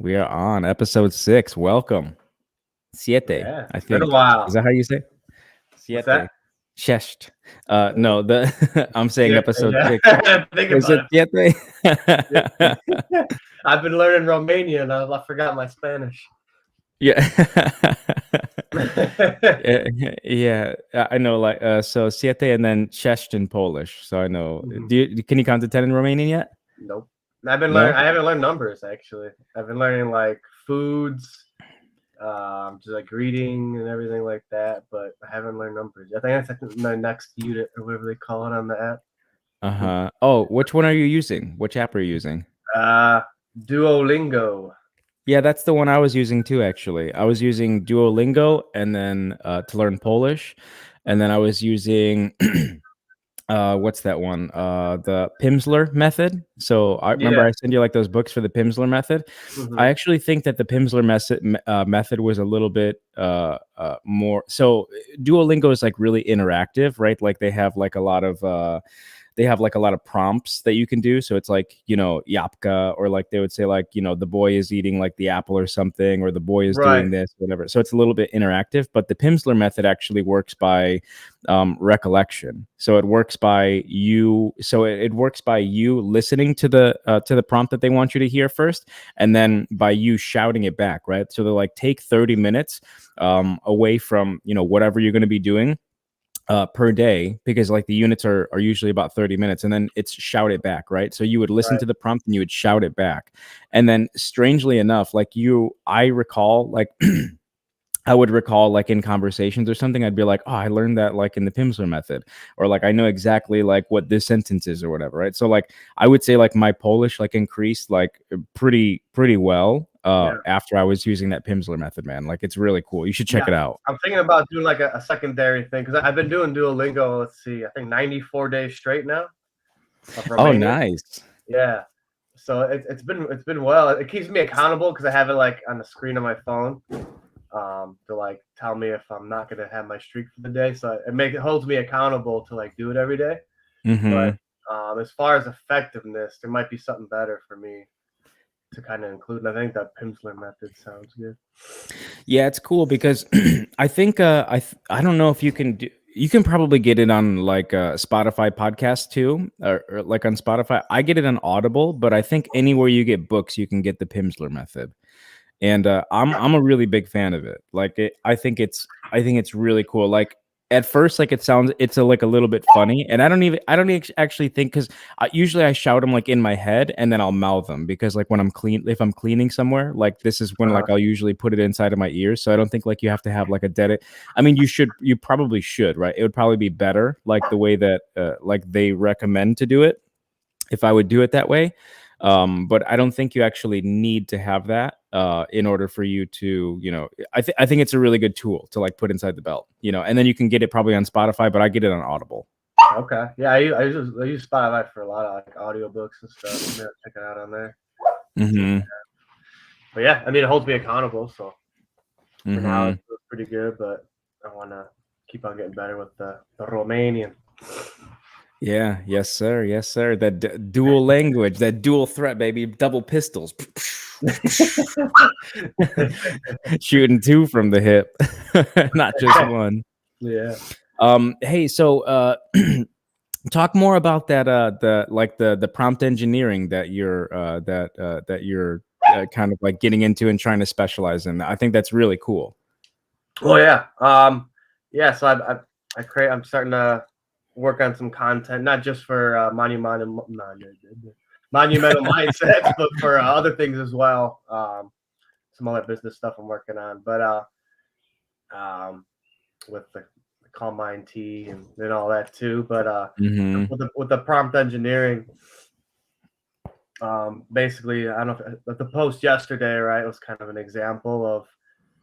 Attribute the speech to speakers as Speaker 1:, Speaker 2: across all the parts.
Speaker 1: We are on episode 6. Welcome. Siete,
Speaker 2: Yeah,
Speaker 1: I
Speaker 2: it's been a
Speaker 1: think. Is
Speaker 2: while.
Speaker 1: that how you say?
Speaker 2: What's
Speaker 1: Siete.
Speaker 2: that?
Speaker 1: Shesht. No, I'm saying
Speaker 2: Siete,
Speaker 1: episode
Speaker 2: yeah.
Speaker 1: 6.
Speaker 2: Think
Speaker 1: Is
Speaker 2: about
Speaker 1: it siete?
Speaker 2: it. I've been learning Romanian. I forgot my Spanish.
Speaker 1: Yeah. yeah, I know. So siete and then shesht in Polish. So I know.
Speaker 2: Mhm.
Speaker 1: Can you count to 10 in Romanian yet?
Speaker 2: Nope. I've been learning.
Speaker 1: No.
Speaker 2: I haven't learned numbers actually. I've been learning like foods, just like greeting and everything like that. But I haven't learned numbers. I think that's like my next unit or whatever they call it on the app.
Speaker 1: Uh-huh. Oh, which one are you using? Which app are you using?
Speaker 2: Uh, Duolingo.
Speaker 1: Yeah, that's the one I was using too, actually. I was using Duolingo and then to learn Polish. And then I was using what's that one? The Pimsleur method. So I remember
Speaker 2: Yeah.
Speaker 1: I sent you like those books for the Pimsleur method. I
Speaker 2: Hmm.
Speaker 1: actually think that the Pimsleur method was a little bit more. So Duolingo is like really interactive, right? Like they have like a lot of prompts that you can do. So it's like, yapka, or like they would say like, the boy is eating like the apple or something, or the boy is
Speaker 2: Right.
Speaker 1: doing this, whatever. So it's a little bit interactive, but the Pimsleur method actually works by recollection. So it works by you. So it works by you listening to the prompt that they want you to hear first, and then by you shouting it back, right? So they're like, take 30 minutes away from whatever you're going to be doing per day, because like the units are usually about 30 minutes, and then it's shout it back, right? So you would listen
Speaker 2: Right.
Speaker 1: to the prompt and you would shout it back. And then strangely enough, I recall like I would recall like in conversations or something, I'd be like, oh, I learned that like in the Pimsleur method, or like I know exactly like what this sentence is or whatever, right? So like I would say like my Polish like increased like pretty well
Speaker 2: Yeah.
Speaker 1: after I was using that Pimsleur method, man. Like it's really cool. You should check
Speaker 2: Yeah,
Speaker 1: it out.
Speaker 2: I'm thinking about doing like a secondary thing because I've been doing Duolingo. Let's see, I think 94 days straight now of
Speaker 1: Oh,
Speaker 2: Romanian.
Speaker 1: nice.
Speaker 2: Yeah, so it's been well. It keeps me accountable because I have it like on the screen of my phone to like tell me if I'm not gonna have my streak for the day. So it holds me accountable to like do it every day. But
Speaker 1: Mm-hmm.
Speaker 2: as far as effectiveness, there might be something better for me to kind of include. And I think that Pimsleur method sounds good.
Speaker 1: Yeah, it's cool because I think I don't know if you can probably get it on like Spotify podcast too, or like on Spotify. I get it on Audible, but I think anywhere you get books, you can get the Pimsleur method. And I'm a really big fan of it. I think it's really cool. Like at first, like it's like a little bit funny, and I don't actually think, because usually I shout them like in my head and then I'll mouth them, because like when if I'm cleaning somewhere, like this is when
Speaker 2: Uh,
Speaker 1: like I'll usually put it inside of my ears. So I don't think like you have to have like a you probably should, right? It would probably be better like the way that like they recommend to do it, if I would do it that way. But I don't think you actually need to have that in order for you to, I think it's a really good tool to like put inside the belt, and then you can get it probably on Spotify, but I get it on Audible.
Speaker 2: okay, yeah, I use Spotify for a lot of like audiobooks and stuff. I'm gonna check it out on there. See.
Speaker 1: Mm-hmm.
Speaker 2: But yeah, I mean, it holds me accountable. So for now,
Speaker 1: Mm-hmm.
Speaker 2: it's pretty good. But I want to keep on getting better with the Romanian.
Speaker 1: Yeah. Yes, sir. Yes, sir. That dual language, that dual threat, baby. Double pistols. Shooting two from the hip, not just one.
Speaker 2: Yeah.
Speaker 1: Hey, so talk more about that the prompt engineering that you're kind of like getting into and trying to specialize in. I think that's really cool.
Speaker 2: Oh yeah. Yeah. So I create. I'm starting to work on some content, not just for monumental mindsets, but for other things as well. Some other business stuff I'm working on, but um, with the Calm Mind Tea and all that too. But
Speaker 1: Hmm.
Speaker 2: with the prompt engineering, basically, I don't know if the post yesterday, right, was kind of an example of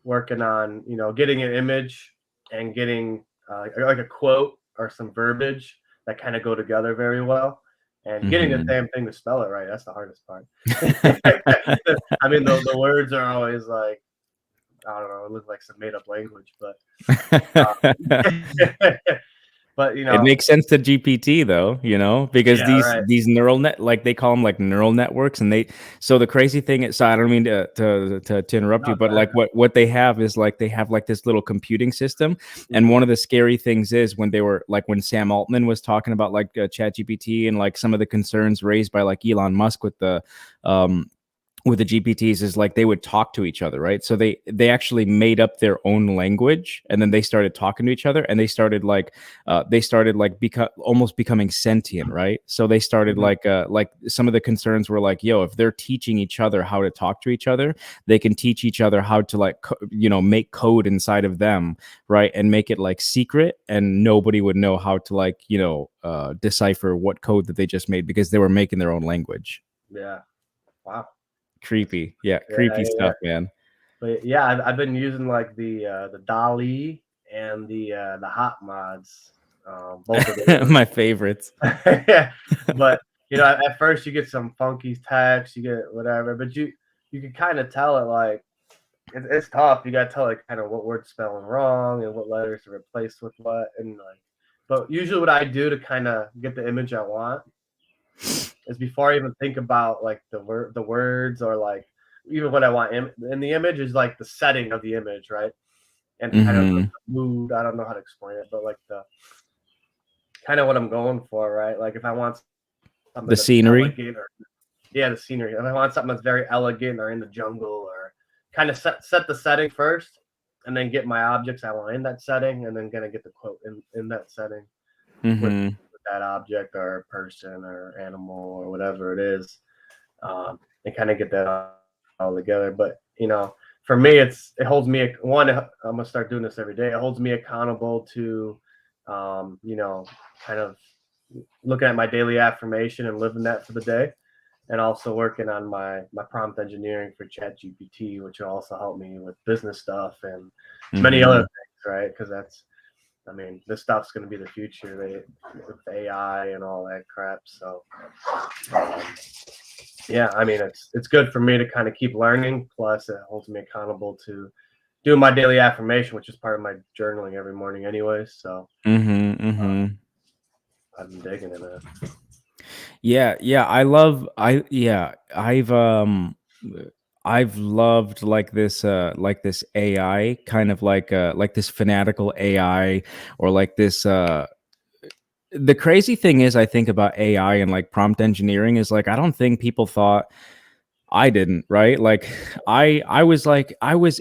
Speaker 2: working on getting an image and getting like a quote or some verbiage that kind of go together very well. And getting the
Speaker 1: Hmm.
Speaker 2: damn thing to spell it right, that's the hardest part. I mean, the words are always like, I don't know, it looks like some made up language, but But
Speaker 1: It makes sense to GPT though, because
Speaker 2: yeah, right.
Speaker 1: these neural net, like they call them like neural networks, and so the crazy thing is, so I don't mean to interrupt
Speaker 2: No,
Speaker 1: you,
Speaker 2: go
Speaker 1: but
Speaker 2: ahead.
Speaker 1: like what they have is like they have like this little computing system, and
Speaker 2: Mhm.
Speaker 1: one of the scary things is when they were like when Sam Altman was talking about like ChatGPT and like some of the concerns raised by like Elon Musk um with the GPTs is like they would talk to each other, right? So they actually made up their own language, and then they started talking to each other, and they started like almost becoming sentient, right? So they started
Speaker 2: Mhm.
Speaker 1: like some of the concerns were like, yo, if they're teaching each other how to talk to each other, they can teach each other how to like make code inside of them, right? And make it like secret, and nobody would know how to like decipher what code that they just made because they were making their own language.
Speaker 2: Yeah. Wow. That's
Speaker 1: Creepy. Yeah,
Speaker 2: yeah,
Speaker 1: creepy
Speaker 2: yeah, yeah.
Speaker 1: stuff, man.
Speaker 2: But yeah, I've been using like the Dali and the hot mods, both of those.
Speaker 1: My favorites.
Speaker 2: Yeah, but at first you get some funky text, you get whatever, but you can kind of tell it like it's tough. You got to tell like kind of what words spelling wrong and what letters to replace with what, and like. But usually, what I do to kind of get the image I want is before I even think about like the words or like even what I want in the image is like the setting of the image, right? And kind of the
Speaker 1: Mhm.
Speaker 2: mood. I don't know how to explain it, but like the kind of what I'm going for, right? Like if I want something
Speaker 1: The
Speaker 2: that's
Speaker 1: scenery.
Speaker 2: elegant or yeah, the scenery. If I want something that's very elegant or in the jungle or kind of set the setting first and then get my objects I want in that setting and then gonna get the quote in that setting with,
Speaker 1: Mhm.
Speaker 2: with that object or person or animal or whatever it is. And kind of get that all together. But for me, it holds me one. I'm gonna start doing this every day. It holds me accountable to, kind of looking at my daily affirmation and living that for the day, and also working on my prompt engineering for ChatGPT, which will also help me with business stuff and many other
Speaker 1: Mhm.
Speaker 2: things, right? Because I mean, this stuff's going to be the future with AI and all that crap. So, um, yeah, I mean, it's good for me to kind of keep learning. Plus, it holds me accountable to doing my daily affirmation, which is part of my journaling every morning, anyways. So
Speaker 1: Mhm.
Speaker 2: uh,
Speaker 1: Mhm.
Speaker 2: I've been digging it, man.
Speaker 1: Yeah, yeah, I love I yeah, I've loved like this AI kind of like this fanatical AI or like this the crazy thing is I think about AI and like prompt engineering is like I don't think people thought I didn't, right? Like I was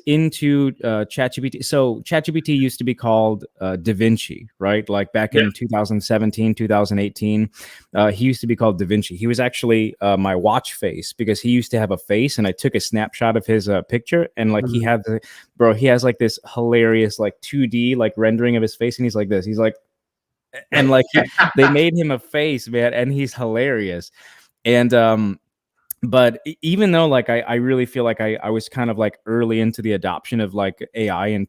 Speaker 1: into ChatGPT. So ChatGPT used to be called Da Vinci, right? Like back
Speaker 2: Yeah.
Speaker 1: in 2017, 2018, he used to be called Da Vinci. He was actually my watch face because he used to have a face, and I took a snapshot of his picture, and like
Speaker 2: Mhm.
Speaker 1: he has like this hilarious like 2D like rendering of his face, and he's like this. He's like, and like they made him a face, man, and he's hilarious. And but even though like I really feel like I was kind of like early into the adoption of like AI and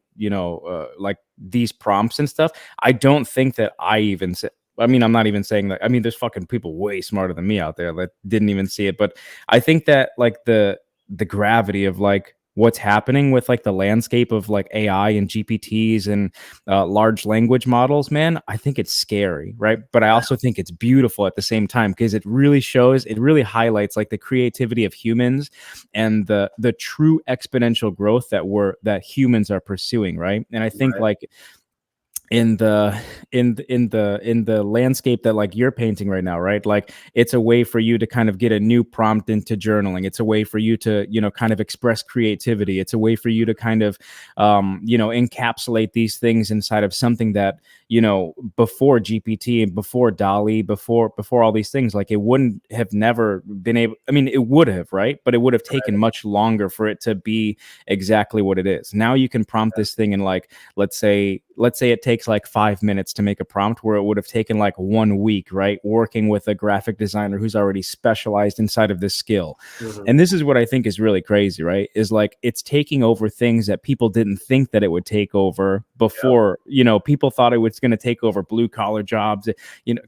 Speaker 1: like these prompts and stuff, I don't think that I even I mean, I'm not even saying that. I mean, there's fucking people way smarter than me out there that didn't even see it. But I think that like the gravity of like what's happening with like the landscape of like AI and GPTs and large language models, man, I think it's scary, right? But I also think it's beautiful at the same time because it really highlights like the creativity of humans and the true exponential growth that humans are pursuing, right? And I think
Speaker 2: Right.
Speaker 1: like in the landscape that like you're painting right now, right? Like it's a way for you to kind of get a new prompt into journaling. It's a way for you to kind of express creativity. It's a way for you to kind of encapsulate these things inside of something that before GPT and before Dolly, before all these things, like it wouldn't have never been able. I mean, it would have, right? But it would have taken much longer for it to be exactly what it is. Now you can prompt this thing in like let's say it takes like 5 minutes to make a prompt where it would have taken like 1 week, right? Working with a graphic designer who's already specialized inside of this skill.
Speaker 2: Mhm.
Speaker 1: And this is what I think is really crazy, right? Is like it's taking over things that people didn't think that it would take over
Speaker 2: Yep.
Speaker 1: before. People thought it was going to take over blue collar jobs,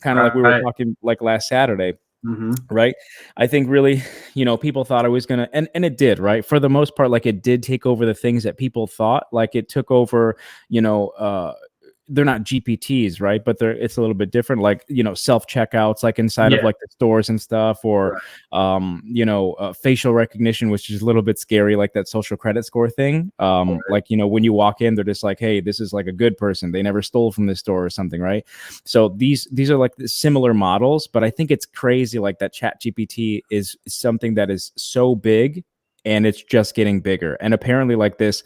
Speaker 1: kind of like we were
Speaker 2: Right.
Speaker 1: talking like last Saturday,
Speaker 2: Mhm.
Speaker 1: right? I think really, people thought it was gonna, and it did, right? For the most part, like it did take over the things that people thought, like it took over, you know, uh, they're not GPTs, right? But it's a little bit different, like, self checkouts, like inside of
Speaker 2: Yeah,
Speaker 1: like the stores and stuff, or
Speaker 2: right,
Speaker 1: facial recognition, which is a little bit scary, like that social credit score thing.
Speaker 2: right.
Speaker 1: Like, when you walk in, they're just like, hey, this is like a good person. They never stole from this store or something, right? So these are like similar models, but I think it's crazy like that Chat GPT is something that is so big, and it's just getting bigger. And apparently like this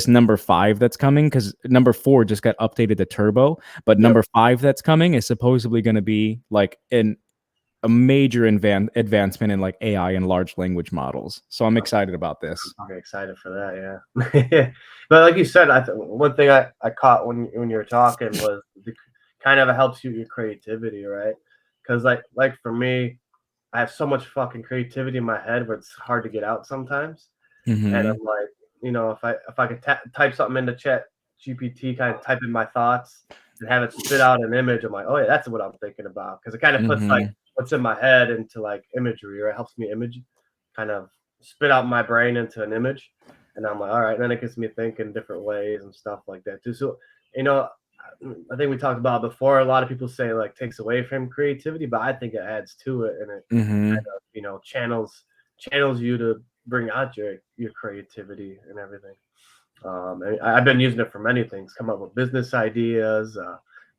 Speaker 1: number 5 that's coming, because number 4 just got updated to turbo, but
Speaker 2: Yep.
Speaker 1: number 5 that's coming is supposedly going to be like a major advancement in like AI and large language models. So I'm excited about
Speaker 2: I'm
Speaker 1: this.
Speaker 2: fucking excited for that. Yeah, but like you said, one thing I caught when you were talking was the kind of helps you your creativity, right? Because like for me, I have so much fucking creativity in my head where it's hard to get out sometimes. And
Speaker 1: Mm-hmm.
Speaker 2: I'm like, if I could type something into Chat GPT, kind of type in my thoughts and have it spit out an image, I'm like, oh yeah, that's what I'm thinking about, because it kind of puts like
Speaker 1: Mm-hmm.
Speaker 2: what's in my head into like imagery, or it helps me image, kind of spit out my brain into an image, and I'm like, all right, and then it gets me thinking different ways and stuff like that too. So, you know, I think we talked about before. A lot of people say like takes away from creativity, but I think it adds to it, and it
Speaker 1: Mm-hmm.
Speaker 2: channels you to bring out your creativity and everything. And I've been using it for many things, come up with business ideas,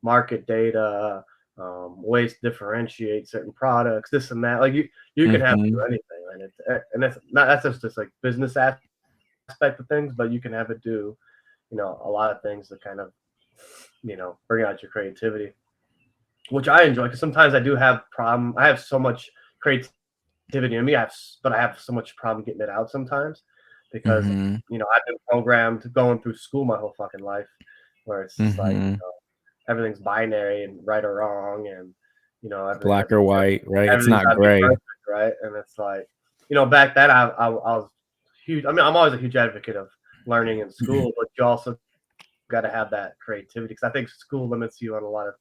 Speaker 2: market data, ways to differentiate certain products, this and that. Like you can have it do
Speaker 1: Mm-hmm.
Speaker 2: anything, and it's not, that's just like business aspect of things, but you can have it do, a lot of things to kind of, bring out your creativity, which I enjoy, because sometimes I do have problem. I have so much creativity in me. But I have so much problem getting it out sometimes, because
Speaker 1: Mm-hmm.
Speaker 2: I've been programmed going through school my whole fucking life, where it's just like,
Speaker 1: Mm-hmm.
Speaker 2: everything's binary and right or wrong, and everything has
Speaker 1: Black or white, right? It's
Speaker 2: everything's
Speaker 1: not
Speaker 2: got to be
Speaker 1: gray.
Speaker 2: perfect, right? And it's like, back then I was huge. I mean, I'm always a huge advocate of learning in school, but you also got to have that creativity, because I think school limits you on a lot of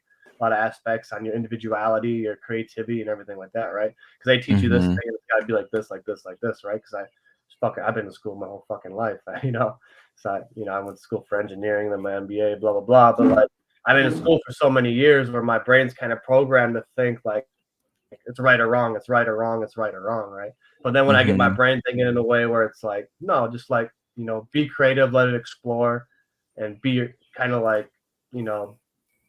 Speaker 2: aspects on your individuality, your creativity, and everything like that, right? Because they teach you this
Speaker 1: Mm-hmm.
Speaker 2: thing, and it's got to be like this, like this, like this, right? Because I've been to school my whole fucking life, So I went to school for engineering, then my MBA, blah blah blah. But like, I've been in school for so many years where my brain's kind of programmed to think like it's right or wrong, it's right or wrong, it's right or wrong, right? But then when I get my
Speaker 1: Mm-hmm.
Speaker 2: brain thinking in a way where it's like, no, just like, be creative, let it explore, and be kind of like, you know,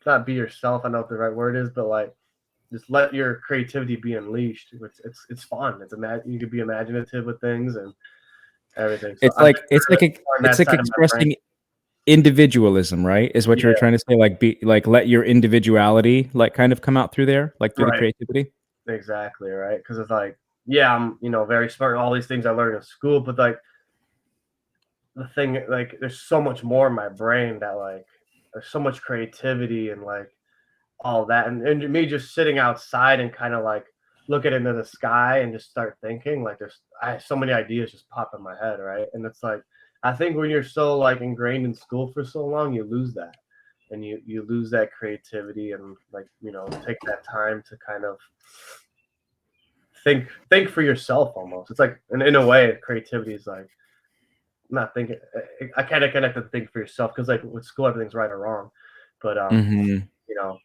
Speaker 2: not be yourself. I don't know if the right word is, but like, just let your creativity be unleashed. It's fun. You can be imaginative with things and everything. So
Speaker 1: It's
Speaker 2: I've been
Speaker 1: like it's
Speaker 2: trying
Speaker 1: like
Speaker 2: to
Speaker 1: a,
Speaker 2: explore
Speaker 1: it's
Speaker 2: that
Speaker 1: like
Speaker 2: side of my brain.
Speaker 1: expressing individualism, right? Is what you're
Speaker 2: Yeah,
Speaker 1: trying to say? Like, be like, let your individuality like kind of come out through there, like through the
Speaker 2: right.
Speaker 1: creativity.
Speaker 2: Exactly, right. Because it's like, yeah, I'm very smart in all these things I learned in school, but like the thing, like, there's so much more in my brain that like there's so much creativity and like all that, and me just sitting outside and kind of like looking into the sky and just start thinking, like, I have so many ideas just pop in my head, right? And it's like, I think when you're so like ingrained in school for so long, you lose that, and you lose that creativity, and like, take that time to kind of think for yourself almost. It's like, in a way, creativity is like not thinking. I kind of connect to think for yourself, because like with school, everything's right or wrong, but
Speaker 1: Mm-hmm.
Speaker 2: you know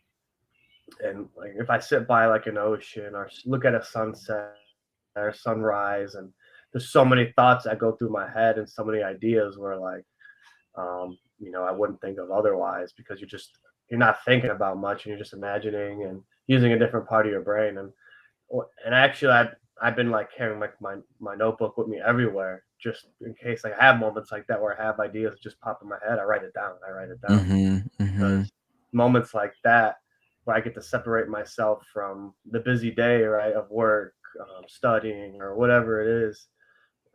Speaker 2: and like if I sit by like an ocean, or look at a sunset or sunrise, and there's so many thoughts that go through my head, and so many ideas where like, I wouldn't think of otherwise, because you're not thinking about much, and you're just imagining and using a different part of your brain. And actually, I've been like carrying like my notebook with me everywhere, just in case like I have moments like that where I have ideas just pop in my head. I write it down,
Speaker 1: Mm-hmm. Mm-hmm.
Speaker 2: because moments like that, where I get to separate myself from the busy day, right, of work, studying, or whatever it is,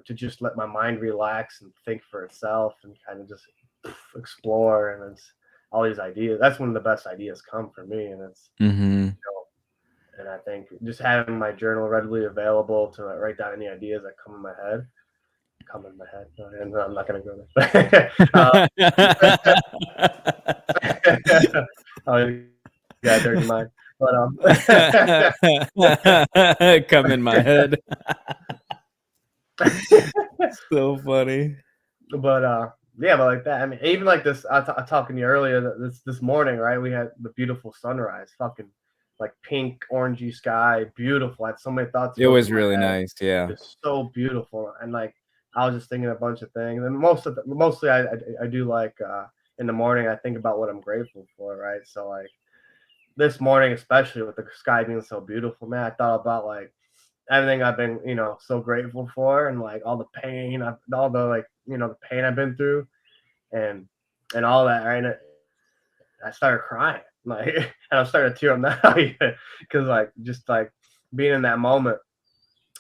Speaker 2: to just let my mind relax and think for itself, and kind of just explore. And it's all these ideas. That's when the best ideas come for me. And it's,
Speaker 1: Mm-hmm.
Speaker 2: and I think just having my journal readily available to write down any ideas that come in my head. And I'm not going to go there. Oh, yeah, dirty mind. But
Speaker 1: Come in my head. So funny.
Speaker 2: but Yeah, but like that. I mean, even like this. I talking to you earlier. This morning, right? We had the beautiful sunrise. Fucking like pink, orangey sky, beautiful. I had so many thoughts
Speaker 1: It
Speaker 2: go through
Speaker 1: was
Speaker 2: my
Speaker 1: really
Speaker 2: head.
Speaker 1: nice. Yeah.
Speaker 2: Just so beautiful, and like I was just thinking a bunch of things. And mostly I do like in the morning. I think about what I'm grateful for, right? So like this morning, especially with the sky being so beautiful, man, I thought about like everything I've been, so grateful for, and like all the pain, all the like, the pain I've been through, and all that, right? And I started crying, like, and I'm starting to tear up now, because like just like being in that moment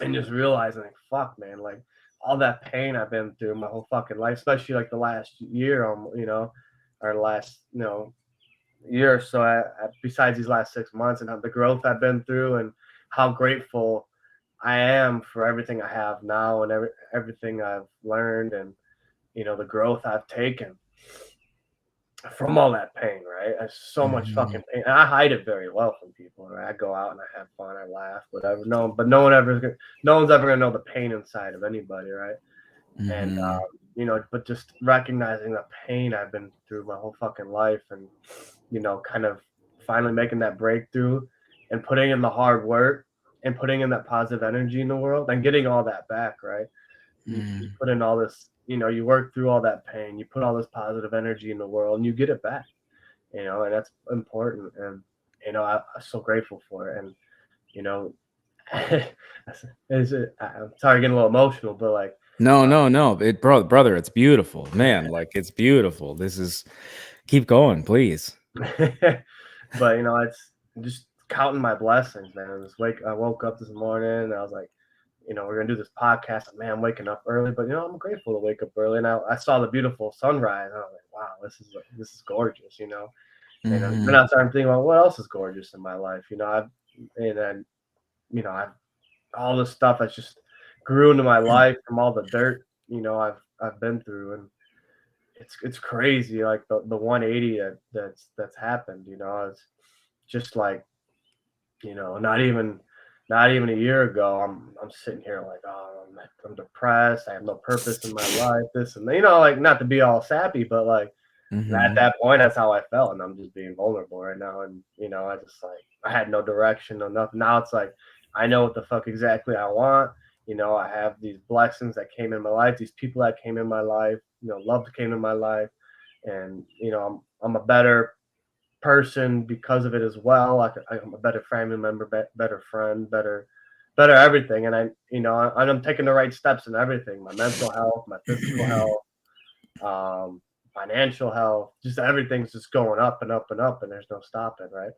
Speaker 2: and just realizing, like, fuck, man, like all that pain I've been through my whole fucking life, especially like the last year, or last, year or so, besides these last 6 months, and the growth I've been through, and how grateful I am for everything I have now, and everything I've learned, and the growth I've taken from all that pain, right? There's so much
Speaker 1: Mhm.
Speaker 2: fucking pain. And I hide it very well from people, right? I go out and I have fun, I laugh, whatever. No, but no one's ever gonna know the pain inside of anybody, right? And
Speaker 1: Mhm.
Speaker 2: but just recognizing the pain I've been through my whole fucking life, and kind of finally making that breakthrough, and putting in the hard work, and putting in that positive energy in the world, and getting all that back, right? You
Speaker 1: Mhm.
Speaker 2: put in all this, you work through all that pain, you put all this positive energy in the world, and you get it back, and that's important. And I'm so grateful for it. And you know, I'm sorry, getting a little emotional, but like,
Speaker 1: No, no, no. Brother, it's beautiful, man. Like it's beautiful. This is keep going, please.
Speaker 2: but it's just counting my blessings, man. I woke up this morning, and I was like, we're gonna do this podcast. Man, I'm waking up early, but I'm grateful to wake up early. And I saw the beautiful sunrise, and I was like, wow, this is gorgeous, And then
Speaker 1: Mhm.
Speaker 2: I started thinking about what else is gorgeous in my life, and then I've all this stuff that's just grew into my life from all the dirt, I've been through, and it's crazy, like the 180 that's happened. It's just like, not even a year ago, I'm sitting here like, oh, I'm depressed. I have no purpose in my life. This and like, not to be all sappy, but like, at
Speaker 1: Mhm.
Speaker 2: that point, that's how I felt, and I'm just being vulnerable right now. And I just like, I had no direction, no nothing. Now it's like I know what the fuck exactly I want. I have these blessings that came in my life, these people that came in my life, love that came in my life, and I'm a better person because of it as well. I'm a better family member, better friend, better everything. And I'm taking the right steps in everything: my mental health, my physical health, financial health. Just everything's just going up and up and up, and there's no stopping, right?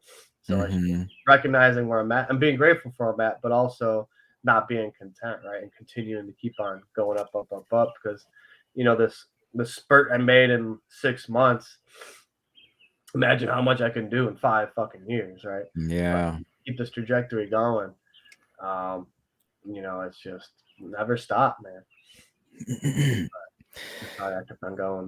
Speaker 2: So it's just
Speaker 1: Mhm.
Speaker 2: recognizing where I'm at and being grateful for where I'm at, but also not being content, right? And continuing to keep on going up, up, up, up, because this the spurt I made in 6 months, imagine how much I can do in 5 fucking years, right? But
Speaker 1: Yeah.
Speaker 2: keep this trajectory going. Um, it's just never stop, man. Sorry, I kept on going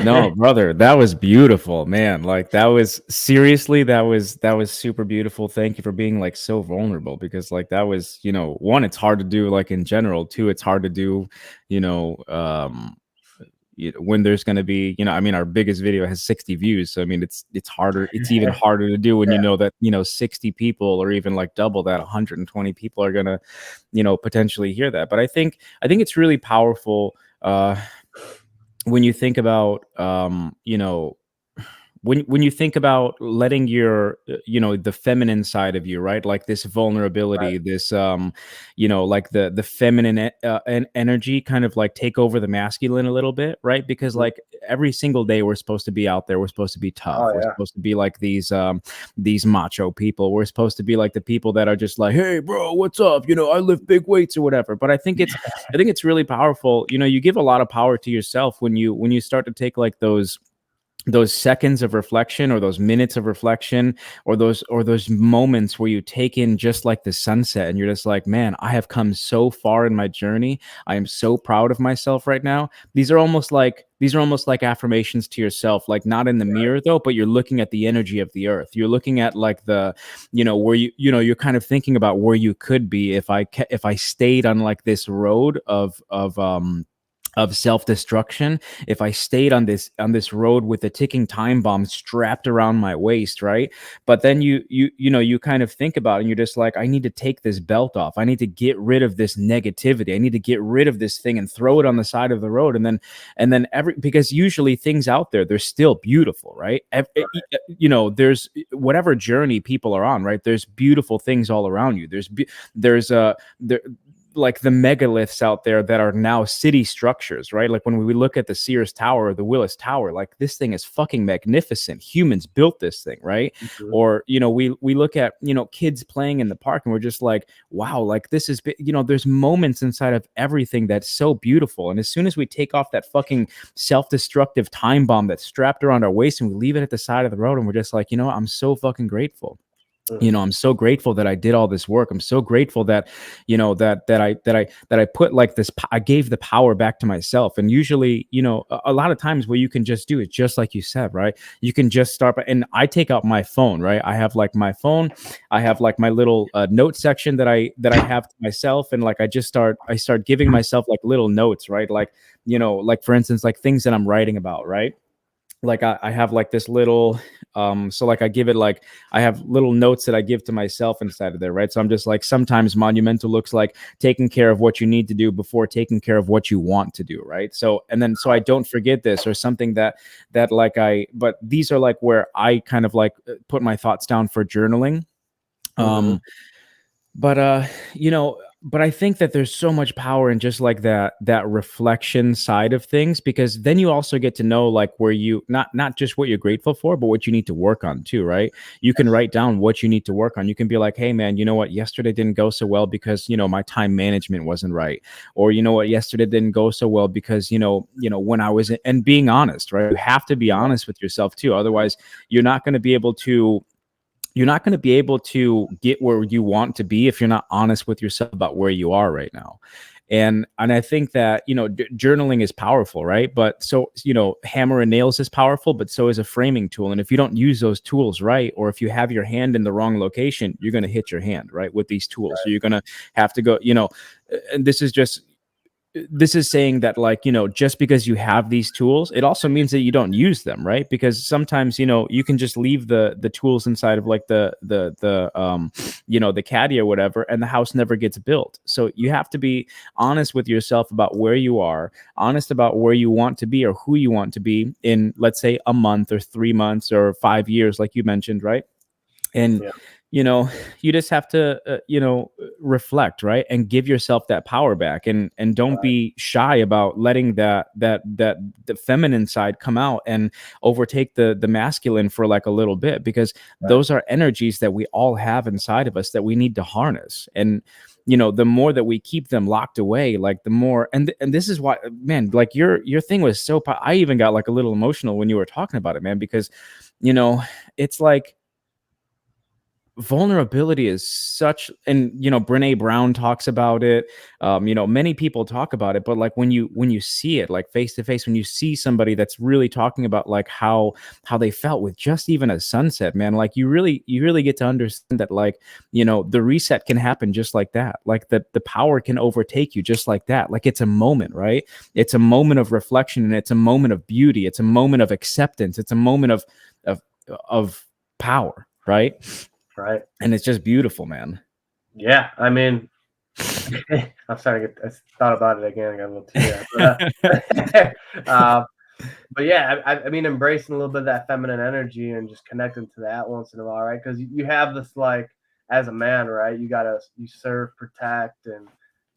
Speaker 1: No,
Speaker 2: there.
Speaker 1: brother, that was beautiful, man. Like that was seriously, that was super beautiful. Thank you for being like so vulnerable because like that was, one, it's hard to do like in general. Two, it's hard to do, you know, when there's going to be, I mean, our biggest video has 60 views. So I mean, it's harder. It's even harder to do when you
Speaker 2: Yeah,
Speaker 1: know that 60 people or even like double that 120 people are gonna potentially hear that. But I think it's really powerful when you think about when you think about letting your the feminine side of you, right, like this
Speaker 2: right.
Speaker 1: vulnerability, this like the feminine energy kind of like take over the masculine a little bit, right? Because
Speaker 2: Mhm.
Speaker 1: like every single day we're supposed to be out there, we're supposed to be tough,
Speaker 2: Oh
Speaker 1: we're
Speaker 2: yeah,
Speaker 1: supposed to be like these macho people, we're supposed to be like the people that are just like, hey bro, what's up, I lift big weights or whatever. But I think it's really powerful. You give a lot of power to yourself when you start to take like those seconds of reflection or those minutes of reflection or those moments where you take in just like the sunset and you're just like, man, I have come so far in my journey. I am so proud of myself right now. These are almost like affirmations to yourself, like not in the
Speaker 2: right.
Speaker 1: mirror though, but you're looking at the energy of the earth. You're looking at like the where you're kind of thinking about where you could be if I stayed on like this road of of self-destruction if I stayed on this road with a ticking time bomb strapped around my waist, right? But then you kind of think about it and you're just like, I need to take this belt off. I need to get rid of this negativity. I need to get rid of this thing and throw it on the side of the road. And then every because usually things out there, they're still beautiful, right? There's whatever journey people are on, right? There's beautiful things all around you. There's there like the megaliths out there that are now city structures, right? Like when we look at the Sears Tower or the Willis Tower, like this thing is fucking magnificent. Humans built this thing, right?
Speaker 2: Mhm.
Speaker 1: Or we look at kids playing in the park and we're just like, wow, like this is there's moments inside of everything that's so beautiful. And as soon as we take off that fucking self-destructive time bomb that's strapped around our waist and we leave it at the side of the road and we're just like, I'm so fucking grateful.
Speaker 2: Mhm.
Speaker 1: I'm so grateful that I did all this work. I'm so grateful that I put like this, I gave the power back to myself. And usually, a lot of times what you can just do is just like you said, right? You can just start and I take out my phone, right? I have like my phone, I have like my little note section that I have to myself. And like I start giving myself like little notes, right? Like, like for instance, like things that I'm writing about, right? Like I have like this little so like I give it like I have little notes that I give to myself inside of there, right? So I'm just like, sometimes monumental looks like taking care of what you need to do before taking care of what you want to do, right? So and then so I don't forget this, or something that like but these are like where I kind of like put my thoughts down for journaling.
Speaker 2: Mhm.
Speaker 1: um but but I think that there's so much power in just like that reflection side of things, because then you also get to know like where you not just what you're grateful for, but what you need to work on too, right? You can
Speaker 2: Yes.
Speaker 1: write down what you need to work on. You can be like, hey man, you know what, yesterday didn't go so well because my time management wasn't right. Or you know what, yesterday didn't go so well because when I was and being honest, right? You have to be
Speaker 2: Right.
Speaker 1: honest with yourself too. Otherwise, you're not going to be able to you're not going to be able to get where you want to be if you're not honest with yourself about where you are right now. And I think that journaling is powerful, right? But so hammer and nails is powerful, but so is a framing tool. And if you don't use those tools right, or if you have your hand in the wrong location, you're going to hit your hand, right, with these tools. So you're going to have to go, and this is saying that, like, just because you have these tools, it also means that you don't use them, right? Because sometimes you can just leave the tools inside of like the caddy or whatever, and the house never gets built. So you have to be honest with yourself about where you are, honest about where you want to be or who you want to be in, let's say, a month or 3 months or 5 years, like you mentioned, right? And
Speaker 2: Yeah.
Speaker 1: you know you just have to reflect, right, and give yourself that power back, and don't
Speaker 2: Right.
Speaker 1: be shy about letting that the feminine side come out and overtake the masculine for like a little bit, because
Speaker 2: Right.
Speaker 1: those are energies that we all have inside of us that we need to harness. And the more that we keep them locked away, like the more, and this is why, man, like your thing was so I even got like a little emotional when you were talking about it, man, because you know it's like vulnerability is such, and Brene Brown talks about it. Many people talk about it, but like when you see it like face to face, when you see somebody that's really talking about like how they felt with just even a sunset, man, like you really get to understand that, like, the reset can happen just like that, like the power can overtake you just like that. Like it's a moment, right? It's a moment of reflection, and it's a moment of beauty, it's a moment of acceptance, it's a moment of of power, right?
Speaker 2: Right.
Speaker 1: And it's just beautiful, man.
Speaker 2: Yeah. I mean, I'm starting to get. I thought about it again. I got a little teary. But yeah, I mean, embracing a little bit of that feminine energy and just connecting to that once in a while, right? Because you have this, like, as a man, right? You serve, protect, and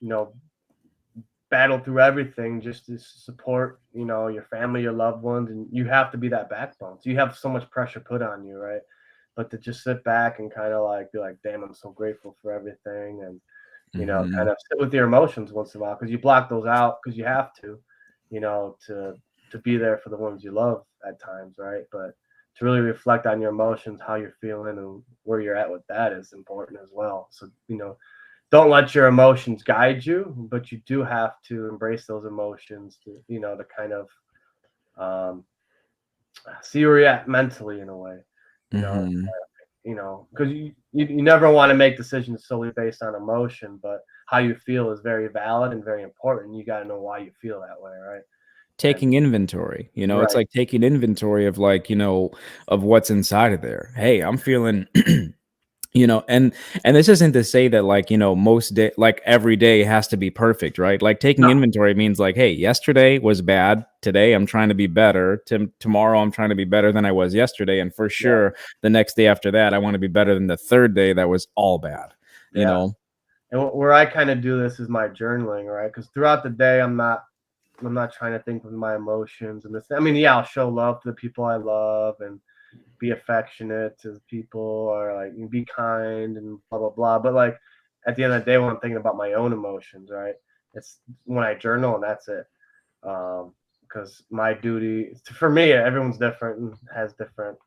Speaker 2: you know battle through everything just to support your family, your loved ones, and you have to be that backbone. So you have so much pressure put on you, right? But to just sit back and kind of like be like, damn, I'm so grateful for everything, and kind
Speaker 1: Mhm.
Speaker 2: of sit with your emotions once in a while, because you block those out because you have to, to be there for the ones you love at times, right? But to really reflect on your emotions, how you're feeling, and where you're at with that is important as well. So don't let your emotions guide you, but you do have to embrace those emotions to kind of um, see where you're at mentally in a way. You know,
Speaker 1: Mhm.
Speaker 2: because you never want to make decisions solely based on emotion, but how you feel is very valid and very important. You got to know why you feel that way, right? And
Speaker 1: Taking inventory, it's
Speaker 2: right,
Speaker 1: like taking inventory of like, of what's inside of there. Hey, I'm feeling and this isn't to say that like, most day, like every day has to be perfect, right? Like taking
Speaker 2: no,
Speaker 1: inventory means like, hey, yesterday was bad. Today I'm trying to be better. Tomorrow I'm trying to be better than I was yesterday. And for
Speaker 2: yeah,
Speaker 1: sure, the next day after that, I want to be better than the third day that was all bad, you
Speaker 2: yeah.
Speaker 1: know?
Speaker 2: And where I kind of do this is my journaling, right? Because throughout the day, I'm not trying to think with my emotions and this. I mean, yeah, I'll show love to the people I love and be affectionate to people, or like be kind and blah blah blah. But like at the end of the day, when I'm thinking about my own emotions, right? It's when I journal and that's it. Because my duty for me, everyone's different and has different,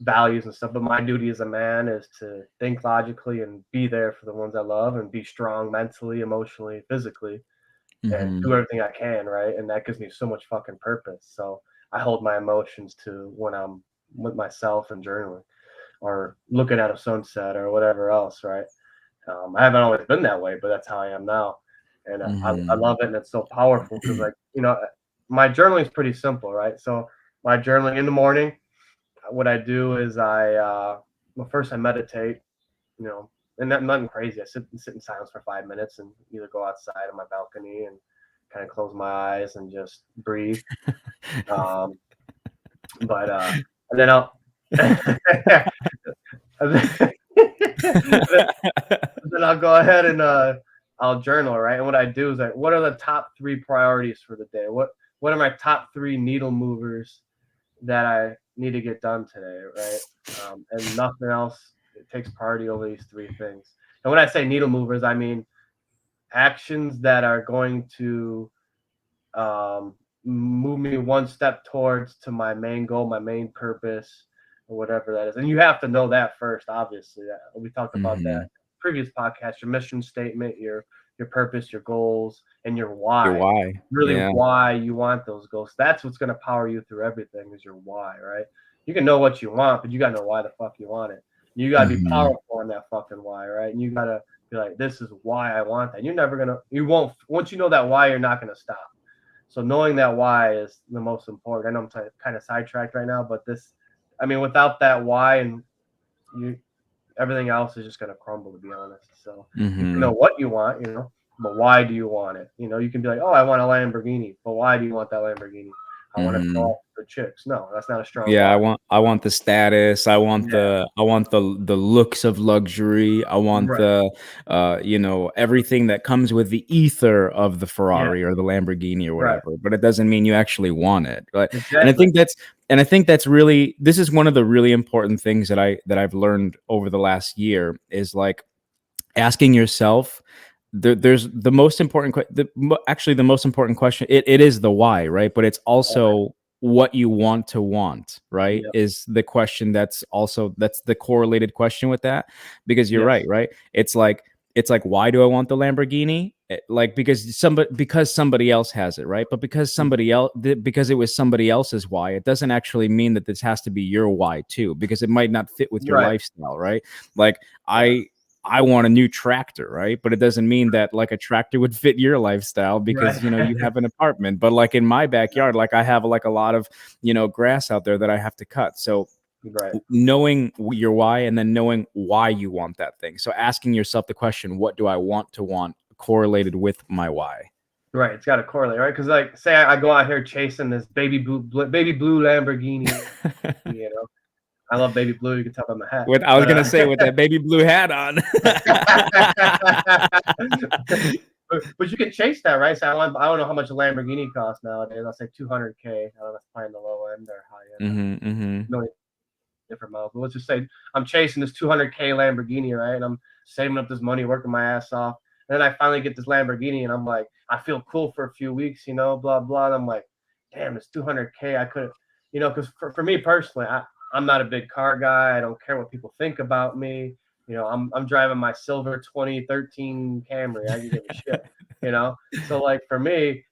Speaker 2: values and stuff. But my duty as a man is to think logically and be there for the ones I love and be strong mentally, emotionally, physically, and
Speaker 1: Hmm.
Speaker 2: do everything I can, right? And that gives me so much fucking purpose. So I hold my emotions to when I'm with myself and journaling or looking at a sunset or whatever else, right? I haven't always been that way, but that's how I am now. And I
Speaker 1: Hmm.
Speaker 2: love it. And it's so powerful because, like, my journaling is pretty simple, right? So, my journaling in the morning, what I do is well, first I meditate, you know, and nothing crazy. I sit in silence for 5 minutes and either go outside on my balcony and kind of close my eyes and just breathe. Um, but and then I'll and then, then I'll go ahead and I'll journal, right? And what I do is like, what are the top three priorities for the day? What are my top three needle movers that I need to get done today, right? And nothing else it takes priority over these three things. And when I say needle movers, I mean actions that are going to um, move me one step towards to my main goal, my main purpose, or whatever that is. And you have to know that first, obviously. We talked about that
Speaker 1: Hmm.
Speaker 2: previous podcast. Your mission statement, your purpose, your goals, and your
Speaker 1: Your
Speaker 2: why.
Speaker 1: why.
Speaker 2: Really,
Speaker 1: Yeah.
Speaker 2: why you want those goals. That's what's going to power you through everything. Is your why, right? You can know what you want, but you got to know why the fuck you want it. You got to be
Speaker 1: Hmm.
Speaker 2: powerful on that fucking why, right? And you got to be like, this is why I want that. You're never gonna, you won't. Once you know that why, you're not gonna stop. So knowing that why is the most important. I know I'm kind of sidetracked right now, but I mean, without that why, and you, everything else is just gonna crumble. To be honest, so you can know
Speaker 1: Hmm.
Speaker 2: what you want, but why do you want it? You can be like, oh, I want a Lamborghini, but why do you want that Lamborghini? I want to show
Speaker 1: Hmm.
Speaker 2: off the chicks. No, that's not a strong
Speaker 1: Yeah,
Speaker 2: why.
Speaker 1: I want the status. I want
Speaker 2: Yeah,
Speaker 1: the looks of luxury. I want
Speaker 2: right.
Speaker 1: the everything that comes with the ether of the
Speaker 2: Yeah,
Speaker 1: Ferrari or the Lamborghini or
Speaker 2: right.
Speaker 1: whatever. But it doesn't mean you actually want it. Right? And I
Speaker 2: Exactly.
Speaker 1: think that's really, this is one of the really important things that I've learned over the last year is like asking yourself, there's the most important actually the most important question, it is the why, right? But it's
Speaker 2: Okay.
Speaker 1: also what you want to want, right?
Speaker 2: Yep.
Speaker 1: Is the question that's the correlated question with that. Because you're
Speaker 2: Yes.
Speaker 1: right, it's like why do I want the Lamborghini? Like because somebody else has it, right? But
Speaker 2: Mhm.
Speaker 1: because it was somebody else's why, it doesn't actually mean that this has to be your why too, because it might not fit with your
Speaker 2: Right.
Speaker 1: lifestyle, right? Like
Speaker 2: Yeah.
Speaker 1: I want a new tractor, right? But it doesn't mean that like a tractor would fit your lifestyle
Speaker 2: Right.
Speaker 1: because you have an apartment. But like in my
Speaker 2: Yeah.
Speaker 1: backyard, like I have like a lot of grass out there that I have to cut. So
Speaker 2: Right.
Speaker 1: knowing your why and then knowing why you want that thing. So asking yourself the question, what do I want to want, correlated with my why.
Speaker 2: Right, it's got to correlate, right? Because like, say I go out here chasing this baby blue Lamborghini. I love baby blue. You can tell by my hat,
Speaker 1: With I was
Speaker 2: but
Speaker 1: gonna say with that baby blue hat on.
Speaker 2: but you can chase that, right? So I don't know how much a Lamborghini costs nowadays. I'll say 200K. I don't know if that's probably the low end or high end.
Speaker 1: Hmm. Hmm.
Speaker 2: No different models. But let's just say I'm chasing this 200K Lamborghini, right? And I'm saving up this money, working my ass off. And then I finally get this Lamborghini, and I'm like, I feel cool for a few weeks, blah blah. And I'm like, damn, it's 200K. I could, because for me personally, I'm not a big car guy. I don't care what people think about me. I'm driving my silver 2013 Camry. I can give a shit. So like for me,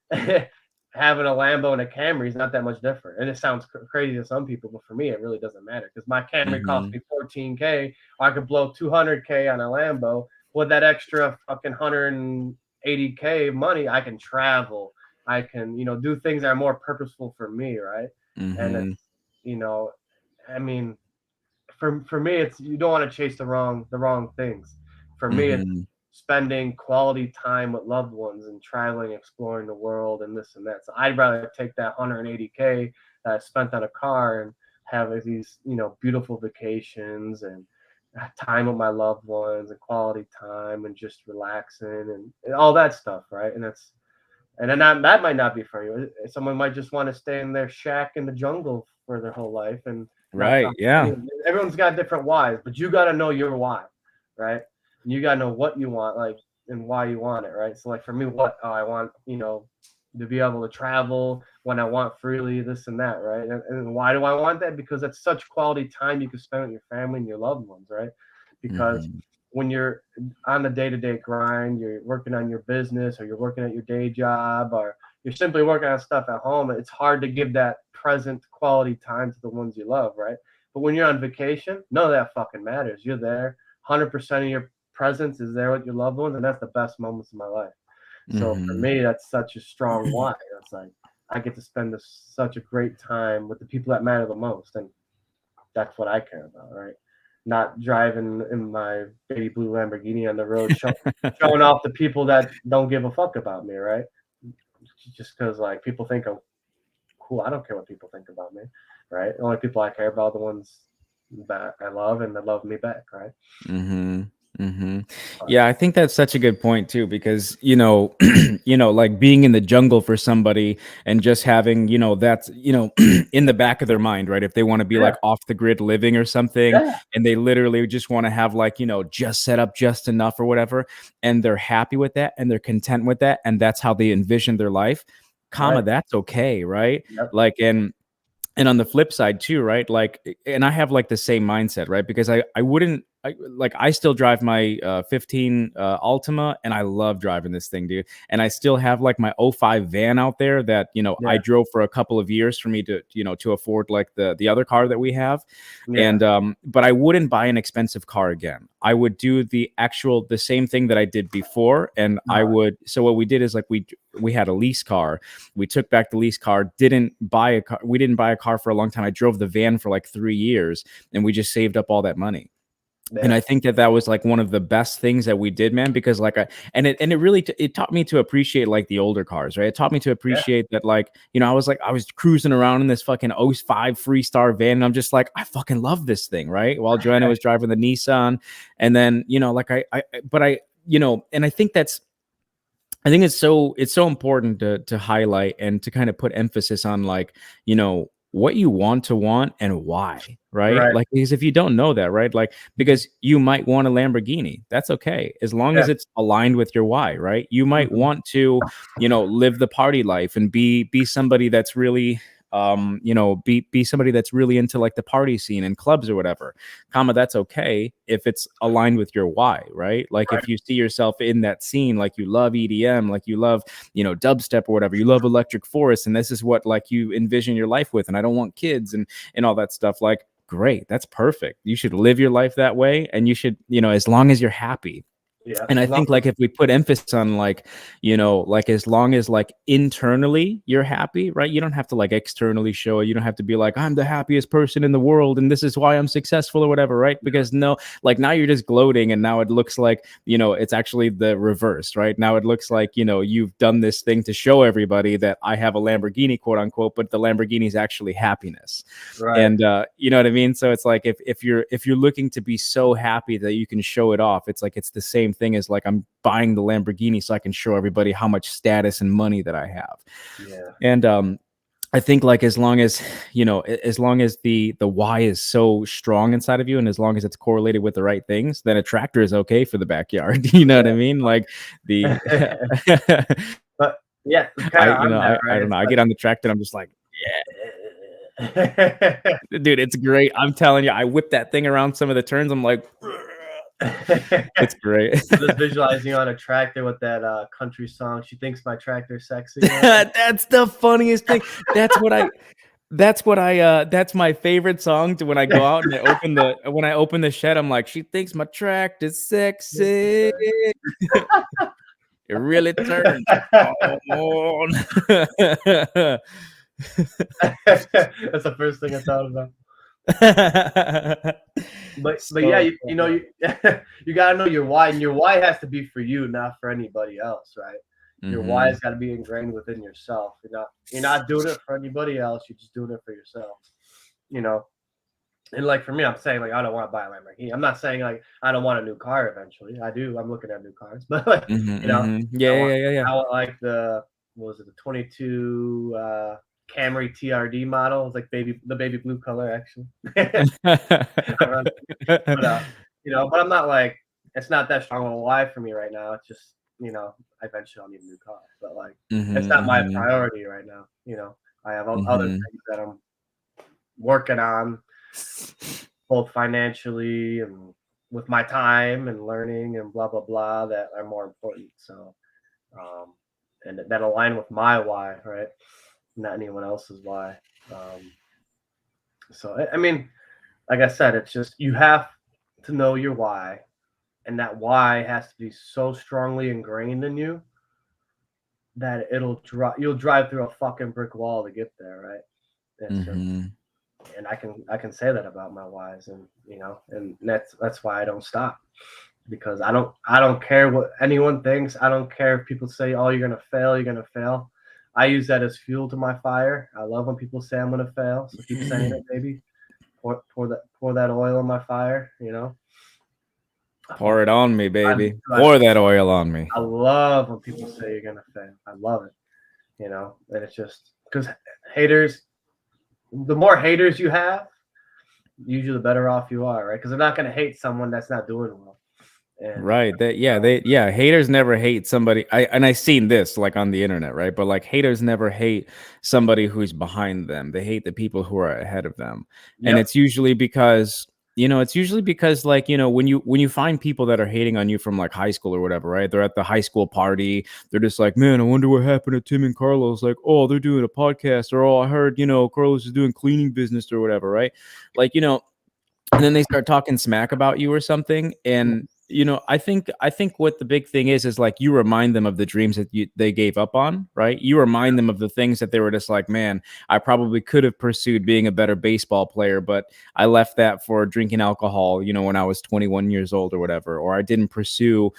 Speaker 2: having a Lambo and a Camry is not that much different. And it sounds crazy to some people, but for me, it really doesn't matter because my Camry cost
Speaker 1: Mhm.
Speaker 2: me 14K. I could blow 200K on a Lambo. With that extra fucking 180K money, I can travel. I can, do things that are more purposeful for me, right? And
Speaker 1: Mhm.
Speaker 2: it's, you know, I mean, for me, it's you don't want to chase the wrong things. For me, it's
Speaker 1: Mhm.
Speaker 2: spending quality time with loved ones and traveling, exploring the world, and this and that. So I'd rather take that 180K that I spent on a car and have these beautiful vacations and time with my loved ones and quality time and just relaxing and all that stuff, right? And then that might not be for you. Someone might just want to stay in their shack in the jungle for their whole life and not
Speaker 1: Right.
Speaker 2: talk to
Speaker 1: Yeah.
Speaker 2: anyone. Everyone's got different whys, but you got to know your why, right? And you got to know what you want, like, and why you want it, right? So, like for me, I want, to be able to travel when I want freely, this and that, right? And why do I want that? Because that's such quality time you can spend with your family and your loved ones, right? Because
Speaker 1: Mhm.
Speaker 2: when you're on the day-to-day grind, you're working on your business or you're working at your day job or you're simply working on stuff at home, it's hard to give that present quality time to the ones you love, right? But when you're on vacation, none of that fucking matters. You're there. 100% of your presence is there with your loved ones, and that's the best moments of my life. So for
Speaker 1: Mhm.
Speaker 2: me, that's such a strong why. It's like I get to spend such a great time with the people that matter the most, and that's what I care about, right? Not driving in my baby blue Lamborghini on the road, showing off the people that don't give a fuck about me, right? Just because like people think I'm cool. I don't care what people think about me, right? The only people I care about are the ones that I love and that love me back, right?
Speaker 1: Mhm. Mhm.
Speaker 2: But
Speaker 1: Yeah, I think that's such a good point too, because like being in the jungle for somebody and just having, that's, in the back of their mind, right? If they want to be
Speaker 2: yeah,
Speaker 1: like off the grid living or something,
Speaker 2: yeah,
Speaker 1: and they literally just want to have like, just set up just enough or whatever, and they're happy with that and they're content with that, and that's how they envision their life,
Speaker 2: right,
Speaker 1: that's okay, right?
Speaker 2: yep,
Speaker 1: Like, and on the flip side too, right? Like, and I have like the same mindset, right? Because I wouldn't I still drive my 15 Altima, and I love driving this thing, dude. And I still have like my '05 van out there that I
Speaker 2: yeah,
Speaker 1: drove for a couple of years for me to to afford like the other car that we have.
Speaker 2: yeah,
Speaker 1: And but I wouldn't buy an expensive car again. I would do the same thing that I did before, and I
Speaker 2: uh,
Speaker 1: would. So what we did is like we had a lease car. We took back the lease car, didn't buy a car. We didn't buy a car for a long time. I drove the van for like 3 years, and we just saved up all that money. And
Speaker 2: yeah,
Speaker 1: I think that was like one of the best things that we did, man, because like it really it taught me to appreciate like the older cars, right? It taught me to
Speaker 2: yeah,
Speaker 1: appreciate that, like, I was cruising around in this fucking '05 Freestar van, and I'm just like, I fucking love this thing, right? While Joanna was driving the Nissan. And then, like but and I think it's so important to highlight and to kind of put emphasis on, like, what you want and why, right?
Speaker 2: right,
Speaker 1: Like, because if you don't know that, right? Like, because you might want a Lamborghini. That's okay. As long
Speaker 2: yeah,
Speaker 1: as it's aligned with your why, right? You might
Speaker 2: mhm,
Speaker 1: want to, live the party life and be somebody that's really be somebody that's really into like the party scene and clubs or whatever, that's okay if it's aligned with your why, right? Like,
Speaker 2: right,
Speaker 1: if you see yourself in that scene, like you love EDM, like you love, dubstep or whatever, you love electric forest, and this is what like you envision your life with, and I don't want kids and all that stuff, like, great, that's perfect. You should live your life that way, and you should, as long as you're happy.
Speaker 2: yeah.
Speaker 1: And I
Speaker 2: As long
Speaker 1: think, like, if we put emphasis on, like, like, as long as like internally you're happy, right? You don't have to like externally show it. You don't have to be like, I'm the happiest person in the world and this is why I'm successful or whatever, right? Because no, like, now you're just gloating, and now it looks like, it's actually the reverse, right? Now it looks like, you've done this thing to show everybody that I have a Lamborghini, quote unquote, but the Lamborghini is actually happiness.
Speaker 2: right,
Speaker 1: And you know what I mean? So it's like, if you're looking to be so happy that you can show it off, it's like, it's the same thing as like, I'm buying the Lamborghini so I can show everybody how much status and money that I have.
Speaker 2: yeah,
Speaker 1: And I think, like, as long as, as long as the why is so strong inside of you, and as long as it's correlated with the right things, then a tractor is okay for the backyard. You know what I mean? Like, the
Speaker 2: yeah. But yeah, kind
Speaker 1: I
Speaker 2: of on that,
Speaker 1: I
Speaker 2: right?
Speaker 1: don't know,
Speaker 2: It's
Speaker 1: I
Speaker 2: like
Speaker 1: get on the tractor and I'm just like, dude, it's great. I'm telling you, I whip that thing around some of the turns. I'm like, It's great.
Speaker 2: Just visualizing you on a tractor with that country song. She thinks my tractor's sexy.
Speaker 1: That's the funniest thing. That's what I that's my favorite song to when I go out and I open the shed, I'm like, "She thinks my tract is sexy." It really turns on.
Speaker 2: That's the first thing I thought about. But yeah,
Speaker 1: So
Speaker 2: you know, you gotta know your why, and your why has to be for you, not for anybody else, right? Your why
Speaker 1: Mhm,
Speaker 2: has got to be ingrained within yourself. You're not doing it for anybody else. You're just doing it for yourself. You know, and like for me, I'm saying like I don't want to buy a Lamborghini. I'm not saying like I don't want a new car eventually. I do. I'm looking at new cars, but like
Speaker 1: mhm,
Speaker 2: you know,
Speaker 1: mhm. Yeah,
Speaker 2: I want
Speaker 1: yeah, yeah, yeah.
Speaker 2: I want like the what was it, the 22 Camry TRD model. It's like the baby blue color actually. But but I'm not like it's not that strong of a why for me right now. It's just eventually I'll need a new car, but like it's
Speaker 1: Mhm,
Speaker 2: not my
Speaker 1: mhm,
Speaker 2: priority right now. I have other
Speaker 1: mhm.
Speaker 2: things that I'm working on, both financially and with my time and learning and blah blah blah that are more important. So um, and that align with my why, right? Not anyone else's why. Um, so I mean, like I said, it's just you have to know your why, and that why has to be so strongly ingrained in you that you'll drive through a fucking brick wall to get there, right? It's just
Speaker 1: Mhm.
Speaker 2: and I can say that about my whys, and and that's why I don't stop, because I don't care what anyone thinks. I don't care if people say, "Oh, you're gonna fail." I use that as fuel to my fire. I love when people say I'm gonna fail, so keep saying it, baby. Pour that oil on my fire. I
Speaker 1: Pour it
Speaker 2: fucking
Speaker 1: on me,
Speaker 2: I,
Speaker 1: baby.
Speaker 2: I,
Speaker 1: Pour that oil on me.
Speaker 2: I love when people say you're gonna fail. I love it. And it's just because haters, the more haters you have, usually the better off you are, right? Because they're not gonna hate someone that's not doing well. And
Speaker 1: Right. Haters never hate somebody. I seen this like on the internet, right? But like haters never hate somebody who's behind them. They hate the people who are ahead of them. And
Speaker 2: yep,
Speaker 1: it's usually because like, when you find people that are hating on you from like high school or whatever, right? They're at the high school party. They're just like, "Man, I wonder what happened to Tim and Carlos." Like, "Oh, they're doing a podcast," or, "Oh, I heard, Carlos is doing cleaning business or whatever," right? Like, and then they start talking smack about you or something. And I think what the big thing is like you remind them of the dreams that they gave up on, right? You remind them of the things that they were just like, "Man, I probably could have pursued being a better baseball player, but I left that for drinking alcohol, when I was 21 years old or whatever. Or I didn't pursue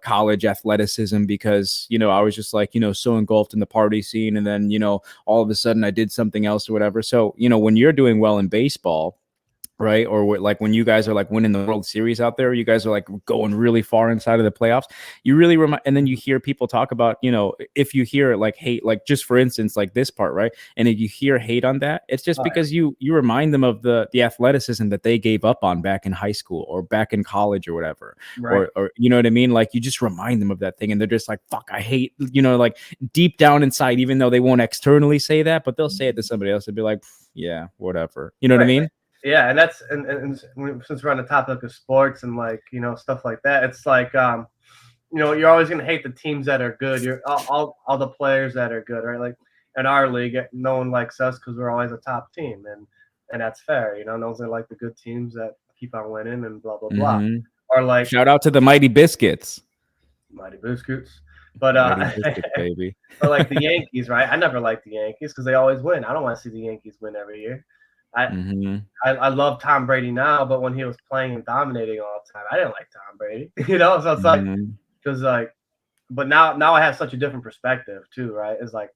Speaker 1: college athleticism because I was just like so engulfed in the party scene, and then all of a sudden I did something else or whatever." So when you're doing well in baseball, right? Or like when you guys are like winning the World Series out there, you guys are like going really far inside of the playoffs. You really remind, and then you hear people talk about, if you hear like hate, like just for instance, like this part, right? And if you hear hate on that, it's just
Speaker 2: oh
Speaker 1: because you remind them of the athleticism that they gave up on back in high school or back in college or whatever,
Speaker 2: yeah, right,
Speaker 1: or you know what I mean? Like you just remind them of that thing, and they're just like, "Fuck, I hate," like deep down inside, even though they won't externally say that, but they'll say it to somebody else and be like, "Yeah, whatever." You know what I
Speaker 2: right.
Speaker 1: mean?
Speaker 2: Yeah, and that's since we're on the topic of sports and like stuff like that, it's like you're always gonna hate the teams that are good. You're all the players that are good, right? Like in our league, no one likes us because we're always a top team, and that's fair. No one's gonna like the good teams that keep on winning and blah blah blah.
Speaker 1: Mhm.
Speaker 2: Or like
Speaker 1: Shout out to the Mighty Biscuits.
Speaker 2: Mighty Biscuits, but
Speaker 1: Mighty Biscuits, baby.
Speaker 2: or like the Yankees, right? I never liked the Yankees because they always win. I don't want to see the Yankees win every year. I,
Speaker 1: Mhm.
Speaker 2: I love Tom Brady now, but when he was playing and dominating all the time, I didn't like Tom Brady. So it's like
Speaker 1: Mhm.
Speaker 2: because like, but now I have such a different perspective too, right? It's like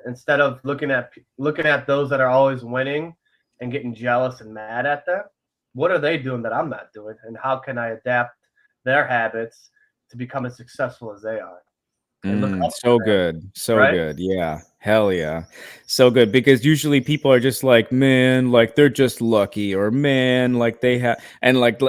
Speaker 2: instead of looking at those that are always winning and getting jealous and mad at them, what are they doing that I'm not doing, and how can I adapt their habits to become as successful as they are and look up to
Speaker 1: So
Speaker 2: them,
Speaker 1: good. So
Speaker 2: right?
Speaker 1: good. Yeah. Hell yeah. So good, because usually people are just like, man, like they're just lucky, or man, like they have, and like,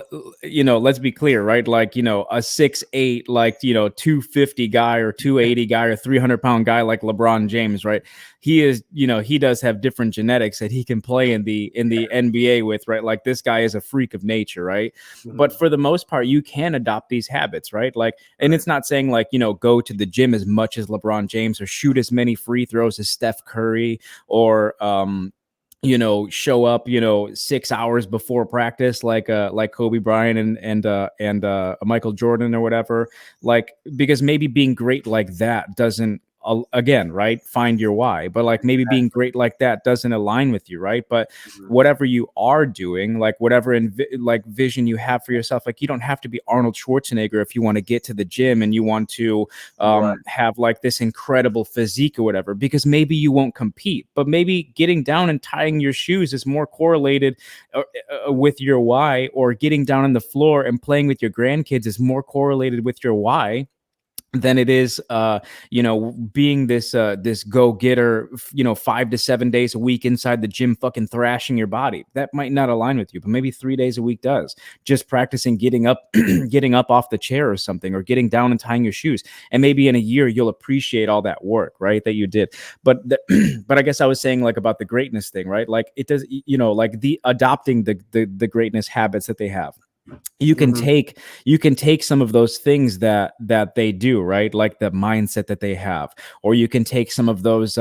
Speaker 1: let's be clear, right? Like, a 6'8", like, 250 guy or 280 guy or 300-pound guy like LeBron James, right? He is, he does have different genetics that he can play in the NBA with, right? Like this guy is a freak of nature, right? But
Speaker 2: Hmm.
Speaker 1: for the most part, you can adopt these habits, right? Like, and
Speaker 2: Right.
Speaker 1: it's not saying like, go to the gym as much as LeBron James or shoot as many free throws as Steph Curry, or show up 6 hours before practice like Kobe Bryant and Michael Jordan or whatever. Like, because maybe being great like that doesn't, again, right, find your why, but like maybe being great like that doesn't align with you, right? But
Speaker 2: Hmm.
Speaker 1: whatever you are doing, like whatever like vision you have for yourself, like you don't have to be Arnold Schwarzenegger if you want to get to the gym and you want to
Speaker 2: Right.
Speaker 1: have like this incredible physique or whatever, because maybe you won't compete, but maybe getting down and tying your shoes is more correlated with your why, or getting down on the floor and playing with your grandkids is more correlated with your why than it is being this go-getter, 5 to 7 days a week inside the gym fucking thrashing your body. That might not align with you, but maybe 3 days a week does. Just practicing getting up getting up off the chair or something, or getting down and tying your shoes, and maybe in a year you'll appreciate all that work, right, that you did. But but I guess I was saying like about the greatness thing, right? Like it does, like the adopting the greatness habits that they have. you can
Speaker 2: Hmm.
Speaker 1: take you can take some of those things that they do, right, like the mindset that they have, or you can take some of those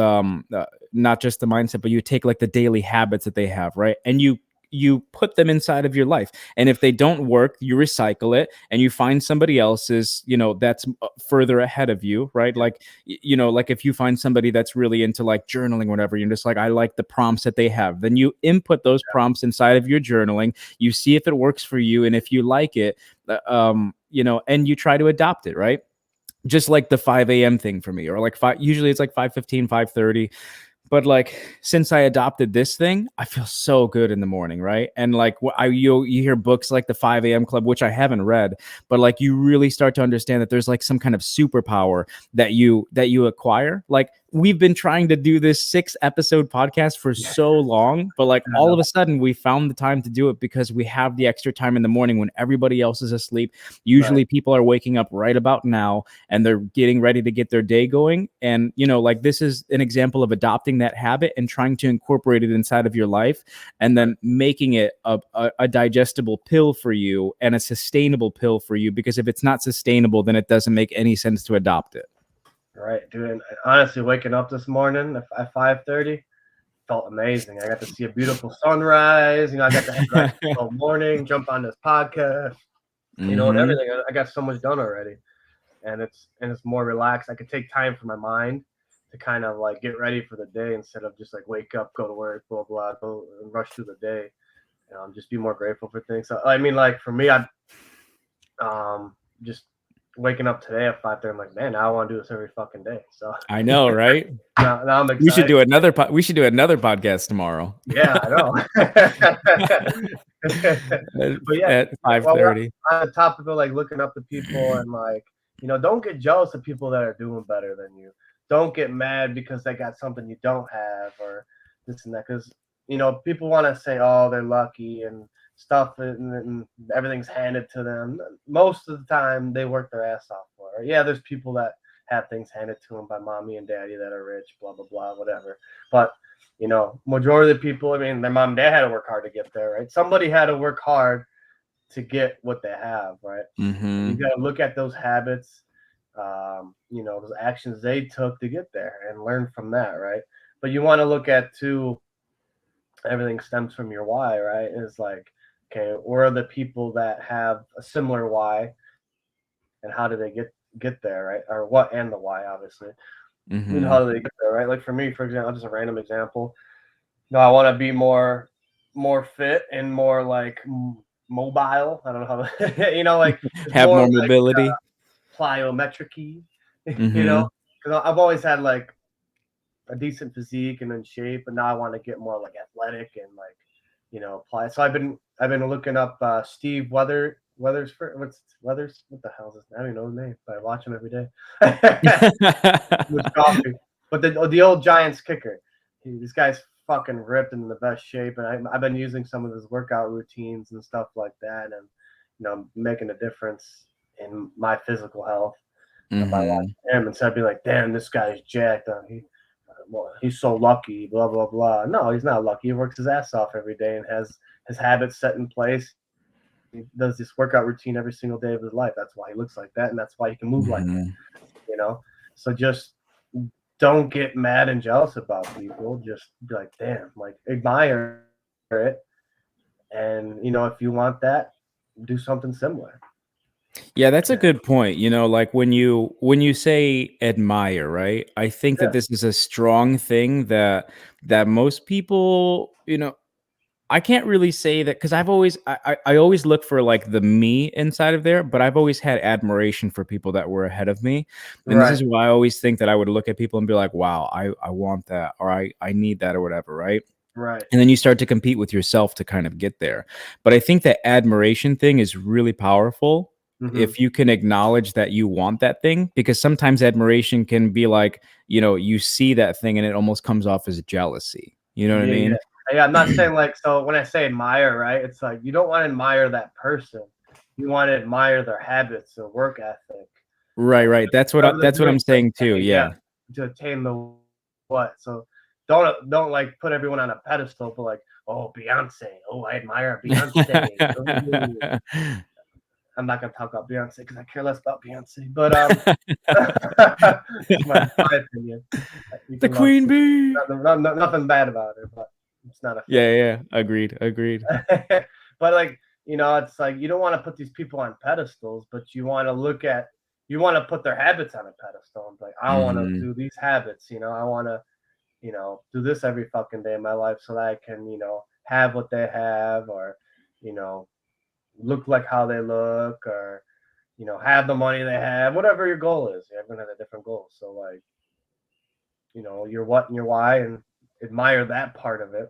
Speaker 1: not just the mindset, but you take like the daily habits that they have, right, and you put them inside of your life, and if they don't work, you recycle it and you find somebody else's, that's further ahead of you, right? Like, like if you find somebody that's really into like journaling, whatever, you're just like, I like the prompts that they have, then you input those prompts inside of your journaling, you see if it works for you, and if you like it, and you try to adopt it, right? Just like the 5 a.m. thing for me, or like five, usually it's like 5:15, 5:30. But like, since I adopted this thing, I feel so good in the morning, right? And like, you hear books like the 5 a.m. Club, which I haven't read, but like you really start to understand that there's like some kind of superpower that you acquire. Like, we've been trying to do this 6 episode podcast for
Speaker 2: Yeah.
Speaker 1: so long, but like
Speaker 2: I
Speaker 1: all of
Speaker 2: know.
Speaker 1: a sudden we found the time to do it because we have the extra time in the morning when everybody else is asleep.
Speaker 2: Right.
Speaker 1: Usually people are waking up right about now and they're getting ready to get their day going. And, like, this is an example of adopting that habit and trying to incorporate it inside of your life, and
Speaker 2: Right.
Speaker 1: then making it a digestible pill for you and a sustainable pill for you. Because if it's not sustainable, then it doesn't make any sense to adopt it.
Speaker 2: Right, dude. And honestly, waking up this morning at 5:30 felt amazing. I got to see a beautiful sunrise. I got to have like all morning, jump on this podcast, and
Speaker 1: Hmm.
Speaker 2: everything. I got so much done already, and it's more relaxed. I could take time for my mind to kind of like get ready for the day instead of just like wake up, go to work, blah blah, go and rush through the day. Just be more grateful for things. So I mean, like for me, I just waking up today at 5:30. I'm like, man, now I want to do this every fucking day. So
Speaker 1: I know, right?
Speaker 2: now I'm
Speaker 1: We should
Speaker 2: excited.
Speaker 1: do another we should do another podcast tomorrow.
Speaker 2: Yeah, I know. But yeah,
Speaker 1: At
Speaker 2: while we're
Speaker 1: 5:30.
Speaker 2: on the topic of like looking up to people and like, don't get jealous of people that are doing better than you. Don't get mad because they got something you don't have or this and that. Because people want to say, oh, they're lucky and stuff, and everything's handed to them. Most of the time, they work their ass off for it. Yeah, there's people that have things handed to them by mommy and daddy that are rich, blah blah blah, whatever. But majority of the people, I mean, their mom and dad had to work hard to get there, right? Somebody had to work hard to get what they have, right? And you
Speaker 1: Hmm.
Speaker 2: got to look at those habits, those actions they took to get there and learn from that, right? But you want to look at too, everything stems from your why, right? Is like, okay, where are the people that have a similar why and how do they get there, right? Or what and the why, obviously.
Speaker 1: Hmm.
Speaker 2: How do they get there, right? Like for me, for example, just a random example. No, I want to be more fit and more like mobile. I don't know how like just
Speaker 1: Have
Speaker 2: more
Speaker 1: more
Speaker 2: like
Speaker 1: mobility.
Speaker 2: plyometric-y,
Speaker 1: Hmm.
Speaker 2: because I've always had like a decent physique and in shape, but now I want to get more like athletic and like apply. So I've been looking up Steve Weathers for what's Weathers, what the hell is his name? I don't even know his name, but I watch him every day. With coffee. But the old Giants kicker, this guy's fucking ripped and in the best shape, and I've been using some of his workout routines and stuff like that, and making a difference in my physical health by
Speaker 1: Mm-hmm.
Speaker 2: watching him instead of being like, damn, this guy's jacked. He's so lucky, blah blah blah. No, he's not lucky. He works his ass off every day and has his habits set in place. He does this workout routine every single day of his life. That's why he looks like that, and that's why he can move like that.
Speaker 1: Mm-hmm.
Speaker 2: You know, so just don't get mad and jealous about people. Just be like, damn, like admire it, and if you want that, do something similar.
Speaker 1: Yeah, that's a
Speaker 2: Yeah,
Speaker 1: good point. Like when you say admire, right? I think that
Speaker 2: yeah,
Speaker 1: this is a strong thing that most people, I can't really say that because I always look for like the me inside of there, but I've always had admiration for people that were ahead of me. And this
Speaker 2: right,
Speaker 1: is why I always think that I would look at people and be like, wow, I want that, or I need that or whatever, right?
Speaker 2: right.
Speaker 1: And then you start to compete with yourself to kind of get there. But I think that admiration thing is really powerful
Speaker 2: Mm-hmm.
Speaker 1: if you can acknowledge that you want that thing, because sometimes admiration can be like, you see that thing and it almost comes off as jealousy. You know what I
Speaker 2: Yeah, yeah.
Speaker 1: mean?
Speaker 2: Yeah, I'm not saying like, so when I say admire, right? It's like you don't want to admire that person. You want to admire their habits, their work ethic,
Speaker 1: Right, right.
Speaker 2: whatever they're
Speaker 1: That's what
Speaker 2: doing
Speaker 1: I'm saying
Speaker 2: to
Speaker 1: too.
Speaker 2: attain, yeah,
Speaker 1: Yeah.
Speaker 2: to attain the what. So don't like put everyone on a pedestal, but like, oh, Beyonce. Oh, I admire Beyonce. Ooh. I'm not gonna talk about Beyonce because I care less about Beyonce. But it's my opinion. You
Speaker 1: The
Speaker 2: can love
Speaker 1: queen bee.
Speaker 2: nothing bad about her, but it's not a
Speaker 1: Yeah,
Speaker 2: fan.
Speaker 1: yeah. Agreed, agreed.
Speaker 2: But like, it's like you don't want to put these people on pedestals, but you want to put their habits on a pedestal and be like, I want to
Speaker 1: Mhm.
Speaker 2: do these habits, I want to, do this every fucking day of my life so that I can, have what they have, or, you know, look like how they look, or, have the money they have, whatever your goal is. Everyone has a different goal. So like, your what and your why, and admire that part of it,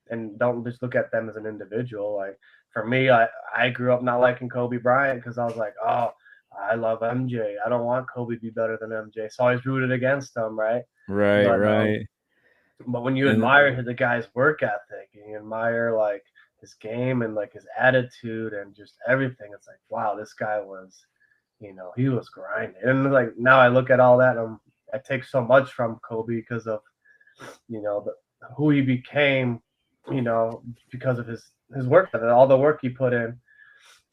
Speaker 2: and don't just look at them as an individual. Like for me, I grew up not liking Kobe Bryant because I was like, oh, I love MJ. I don't want Kobe to be better than MJ. So I always rooted against him, right?
Speaker 1: Right,
Speaker 2: But
Speaker 1: right.
Speaker 2: when you
Speaker 1: And
Speaker 2: admire the guy's work ethic and you admire like his game and like his attitude and just everything, it's like, wow, this guy was, he was grinding. And like now I look at all that and I take so much from Kobe because of who he became, because of his work ethic, all the work he put in.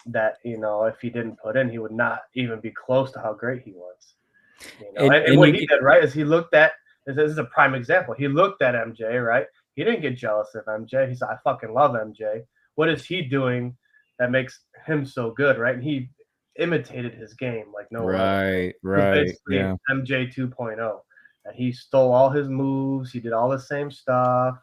Speaker 2: That if he didn't put in, he would not even be close to how great he was. And
Speaker 1: and
Speaker 2: what
Speaker 1: you
Speaker 2: he
Speaker 1: get
Speaker 2: did right is he looked at. This is a prime example. He looked at MJ, right? He didn't get jealous of MJ. He said, "I fucking love MJ. What is he doing that makes him so good?" Right? And he imitated his game like no other.
Speaker 1: right,
Speaker 2: He was
Speaker 1: right.
Speaker 2: basically
Speaker 1: Yeah.
Speaker 2: MJ 2.0. And he stole all his moves. He did all the same stuff.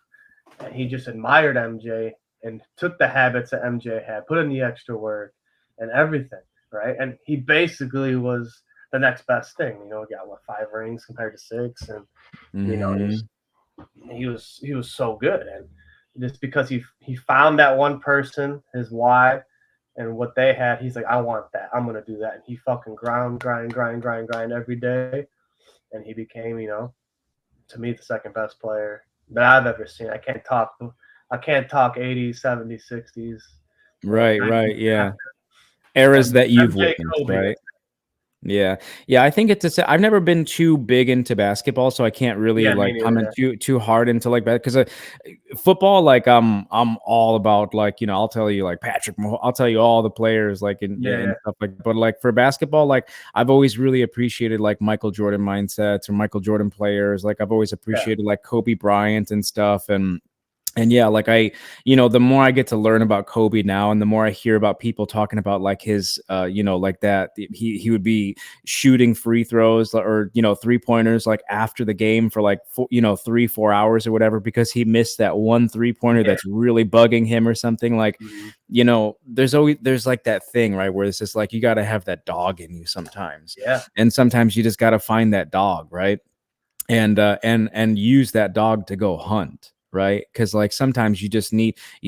Speaker 2: And he just admired MJ and took the habits that MJ had, put in the extra work and everything, right? And he basically was the next best thing. He got what, 5 rings compared to 6, and you know he was
Speaker 1: Mhm.
Speaker 2: he was so good. And just because he found that one person, his why, and what they had, he's like, I want that. I'm gonna do that. And he fucking grind every day, and he became, to me, the second best player that I've ever seen. I can't talk 80s, 70s, 60s, or
Speaker 1: Right,
Speaker 2: 90s
Speaker 1: right, yeah.
Speaker 2: after
Speaker 1: Eras that you've
Speaker 2: MJ
Speaker 1: witnessed,
Speaker 2: Kobe.
Speaker 1: right? Yeah. Yeah, I think I've never been too big into basketball, so I can't really,
Speaker 2: Yeah, me
Speaker 1: like, comment
Speaker 2: neither.
Speaker 1: too hard into, like, that 'cause, football, like, I'm all about, like, I'll tell you, like, I'll tell you all the players, like,
Speaker 2: Yeah,
Speaker 1: and
Speaker 2: yeah,
Speaker 1: stuff like, but, like, for basketball, like, I've always really appreciated, like, Michael Jordan mindsets or Michael Jordan players, like, I've always
Speaker 2: yeah.
Speaker 1: appreciated, like, Kobe Bryant and stuff, and yeah, like the more I get to learn about Kobe now, and the more I hear about people talking about like his, like that he would be shooting free throws or 3 pointers like after the game for like 3-4 hours or whatever because he missed that one 3 pointer
Speaker 2: Yeah.
Speaker 1: that's really bugging him or something like,
Speaker 2: Mhm.
Speaker 1: there's like that thing right where it's just like you got to have that dog in you sometimes,
Speaker 2: Yeah.
Speaker 1: and sometimes you just got to find that dog, right? And use that dog to go hunt, right? Because like sometimes you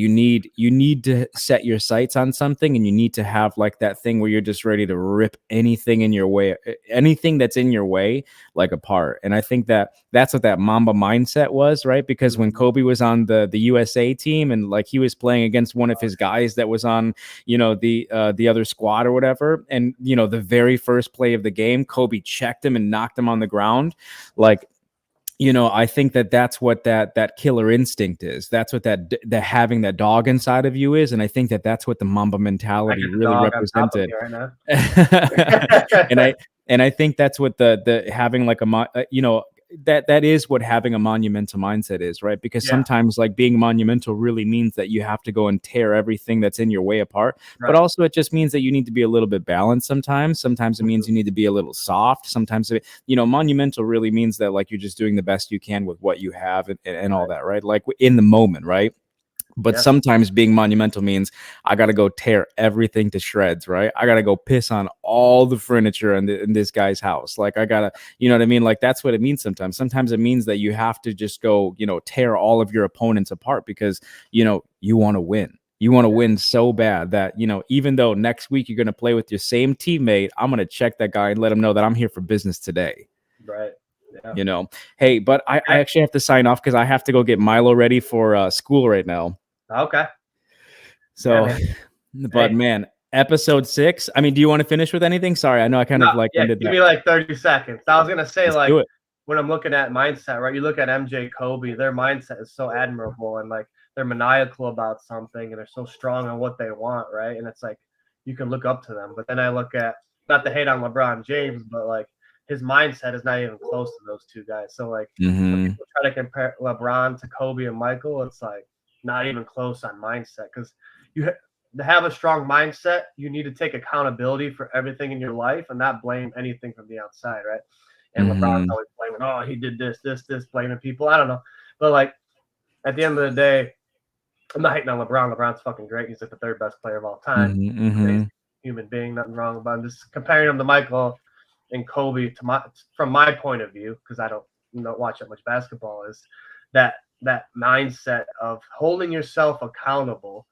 Speaker 1: need to set your sights on something, and you need to have like that thing where you're just ready to rip anything in your way, anything that's in your way, like apart. And I think that that's what that Mamba mindset was, right? Because when
Speaker 2: Mhm.
Speaker 1: Kobe was on the USA team, and like he was playing against one of his guys that was on, the other squad or whatever, and the very first play of the game, Kobe checked him and knocked him on the ground, like, I think that that's what that killer instinct is. That's what that having that dog inside of you is, and I think that that's what the Mamba
Speaker 2: I
Speaker 1: mentality
Speaker 2: get the
Speaker 1: really
Speaker 2: dog on top of
Speaker 1: represented.
Speaker 2: me right now.
Speaker 1: and I and I think that's what the having like that is what having a monumental mindset is, right? Because
Speaker 2: Yeah,
Speaker 1: sometimes like being monumental really means that you have to go and tear everything that's in your way apart, but
Speaker 2: right.
Speaker 1: also it just means that you need to be a little bit balanced sometimes it means
Speaker 2: Mhm.
Speaker 1: you need to be a little soft, sometimes monumental really means that like you're just doing the best you can with what you have, and all
Speaker 2: Right.
Speaker 1: that, right? Like in the moment, right? But
Speaker 2: Yes.
Speaker 1: sometimes being monumental means I got to go tear everything to shreds, right? I got to go piss on all the furniture in this guy's house. Like I got to, you know what I mean? Like that's what it means sometimes. Sometimes it means that you have to just go, tear all of your opponents apart because, you want to win. You want to
Speaker 2: Yeah.
Speaker 1: win so bad that, even though next week you're going to play with your same teammate, I'm going to check that guy and let him know that I'm here for business today.
Speaker 2: Right. Yeah.
Speaker 1: You know, hey, but I
Speaker 2: Okay.
Speaker 1: actually have to sign off because I have to go get Milo ready for school right now.
Speaker 2: Okay. Yeah,
Speaker 1: So,
Speaker 2: man.
Speaker 1: but
Speaker 2: Hey.
Speaker 1: man, episode 6. I mean, do you want to finish with anything? Sorry, I know I kind
Speaker 2: No,
Speaker 1: of like
Speaker 2: yeah,
Speaker 1: ended
Speaker 2: give
Speaker 1: that.
Speaker 2: me like 30 seconds. I was gonna say,
Speaker 1: Let's do
Speaker 2: like,
Speaker 1: it.
Speaker 2: when I'm looking at mindset, right? You look at MJ, Kobe, their mindset is so admirable, and like they're maniacal about something and they're so strong on what they want, right? And it's like you can look up to them. But then I look at, not to hate on LeBron James, but like his mindset is not even close to those two guys. So like when
Speaker 1: Mm-hmm.
Speaker 2: people try to compare LeBron to Kobe and Michael, it's like not even close on mindset because you to have a strong mindset, you need to take accountability for everything in your life and not blame anything from the outside, right? And LeBron's
Speaker 1: Mm-hmm.
Speaker 2: always blaming, oh, he did this, blaming people. I don't know. But like at the end of the day, I'm not hating on LeBron. LeBron's fucking great. He's like the third best player of all time.
Speaker 1: Mm-hmm.
Speaker 2: Amazing
Speaker 1: Mm-hmm.
Speaker 2: human being, nothing wrong about him. Just comparing him to Michael and Kobe from my point of view, because I don't watch that much basketball, is that mindset of holding yourself accountable,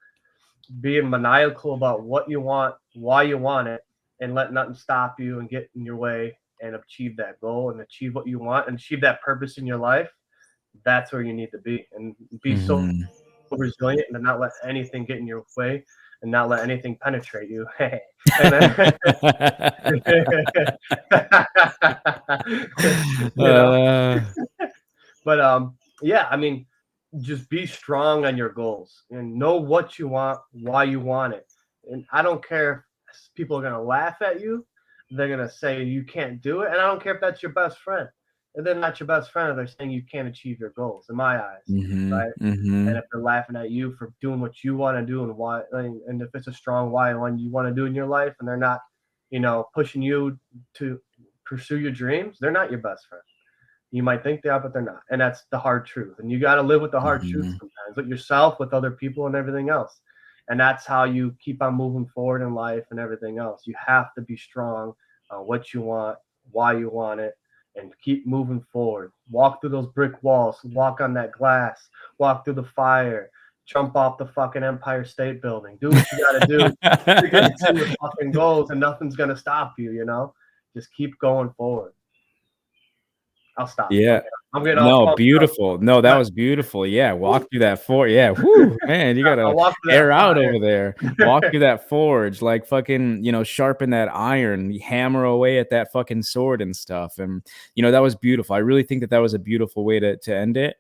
Speaker 2: being maniacal about what you want, why you want it, and let nothing stop you and get in your way and achieve that goal and achieve what you want and achieve that purpose in your life. That's where you need to be and be so
Speaker 1: Mm-hmm.
Speaker 2: resilient and to not let anything get in your way and not let anything penetrate you. And then, you know,
Speaker 1: uh,
Speaker 2: but yeah, I mean, just be strong on your goals and know what you want, why you want it. And I don't care if people are gonna laugh at you, they're gonna say you can't do it, and I don't care if that's your best friend. And they're not your best friend, or they're saying you can't achieve your goals, in my eyes,
Speaker 1: mm-hmm.
Speaker 2: right? And
Speaker 1: Mm-hmm.
Speaker 2: if they're laughing at you for doing what you want to do and why, and if it's a strong why and what you want to do in your life, and they're not, pushing you to pursue your dreams, they're not your best friend. You might think they are, but they're not. And that's the hard truth. And you got to live with the hard truth
Speaker 1: Mm-hmm.
Speaker 2: sometimes, with yourself, with other people, and everything else. And that's how you keep on moving forward in life and everything else. You have to be strong on what you want, why you want it, and keep moving forward. Walk through those brick walls, walk on that glass, walk through the fire, jump off the fucking Empire State Building. Do what you got to do to get to your fucking goals, and nothing's going to stop you. Just keep going forward. I'll stop.
Speaker 1: Yeah.
Speaker 2: I'm getting all
Speaker 1: No,
Speaker 2: pumped up.
Speaker 1: beautiful. No, that
Speaker 2: But
Speaker 1: was beautiful. Yeah, walk through that for yeah. Whoo, man, you
Speaker 2: I'll
Speaker 1: gotta
Speaker 2: walk through that
Speaker 1: air out over there. Walk
Speaker 2: fire.
Speaker 1: through that forge, like fucking, sharpen that iron, hammer away at that fucking sword and stuff. And that was beautiful. I really think that was a beautiful way to end it.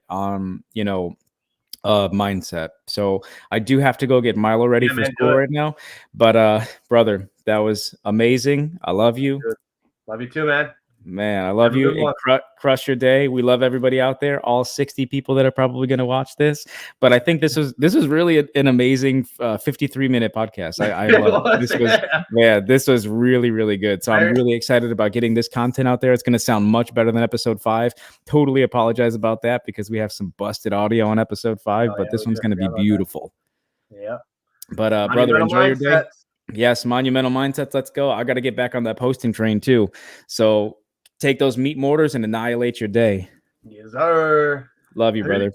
Speaker 1: Mindset. So I do have to go get Milo ready
Speaker 2: Yeah,
Speaker 1: for
Speaker 2: man, do
Speaker 1: school
Speaker 2: it.
Speaker 1: right now. But brother, that was amazing. I love you.
Speaker 2: Good. Love you too, man.
Speaker 1: Man, I love
Speaker 2: Have a
Speaker 1: you.
Speaker 2: good
Speaker 1: And
Speaker 2: one.
Speaker 1: crush your day. We love everybody out there, all 60 people that are probably going to watch this. But I think this was really an amazing 53-minute podcast. I
Speaker 2: It
Speaker 1: love it.
Speaker 2: was, yeah.
Speaker 1: This was really, really good. So I'm
Speaker 2: Very,
Speaker 1: really excited about getting this content out there. It's going to sound much better than episode 5. Totally apologize about that because we have some busted audio on episode 5,
Speaker 2: oh
Speaker 1: but
Speaker 2: yeah,
Speaker 1: this
Speaker 2: we
Speaker 1: one's
Speaker 2: should
Speaker 1: going to be
Speaker 2: forget about that.
Speaker 1: beautiful.
Speaker 2: Yeah.
Speaker 1: But brother,
Speaker 2: Monumental
Speaker 1: enjoy your day.
Speaker 2: mindsets.
Speaker 1: Yes, monumental mindsets. Let's go. I got to get back on that posting train too. So take those meat mortars and annihilate your day.
Speaker 2: Yes, sir.
Speaker 1: Love you, brother.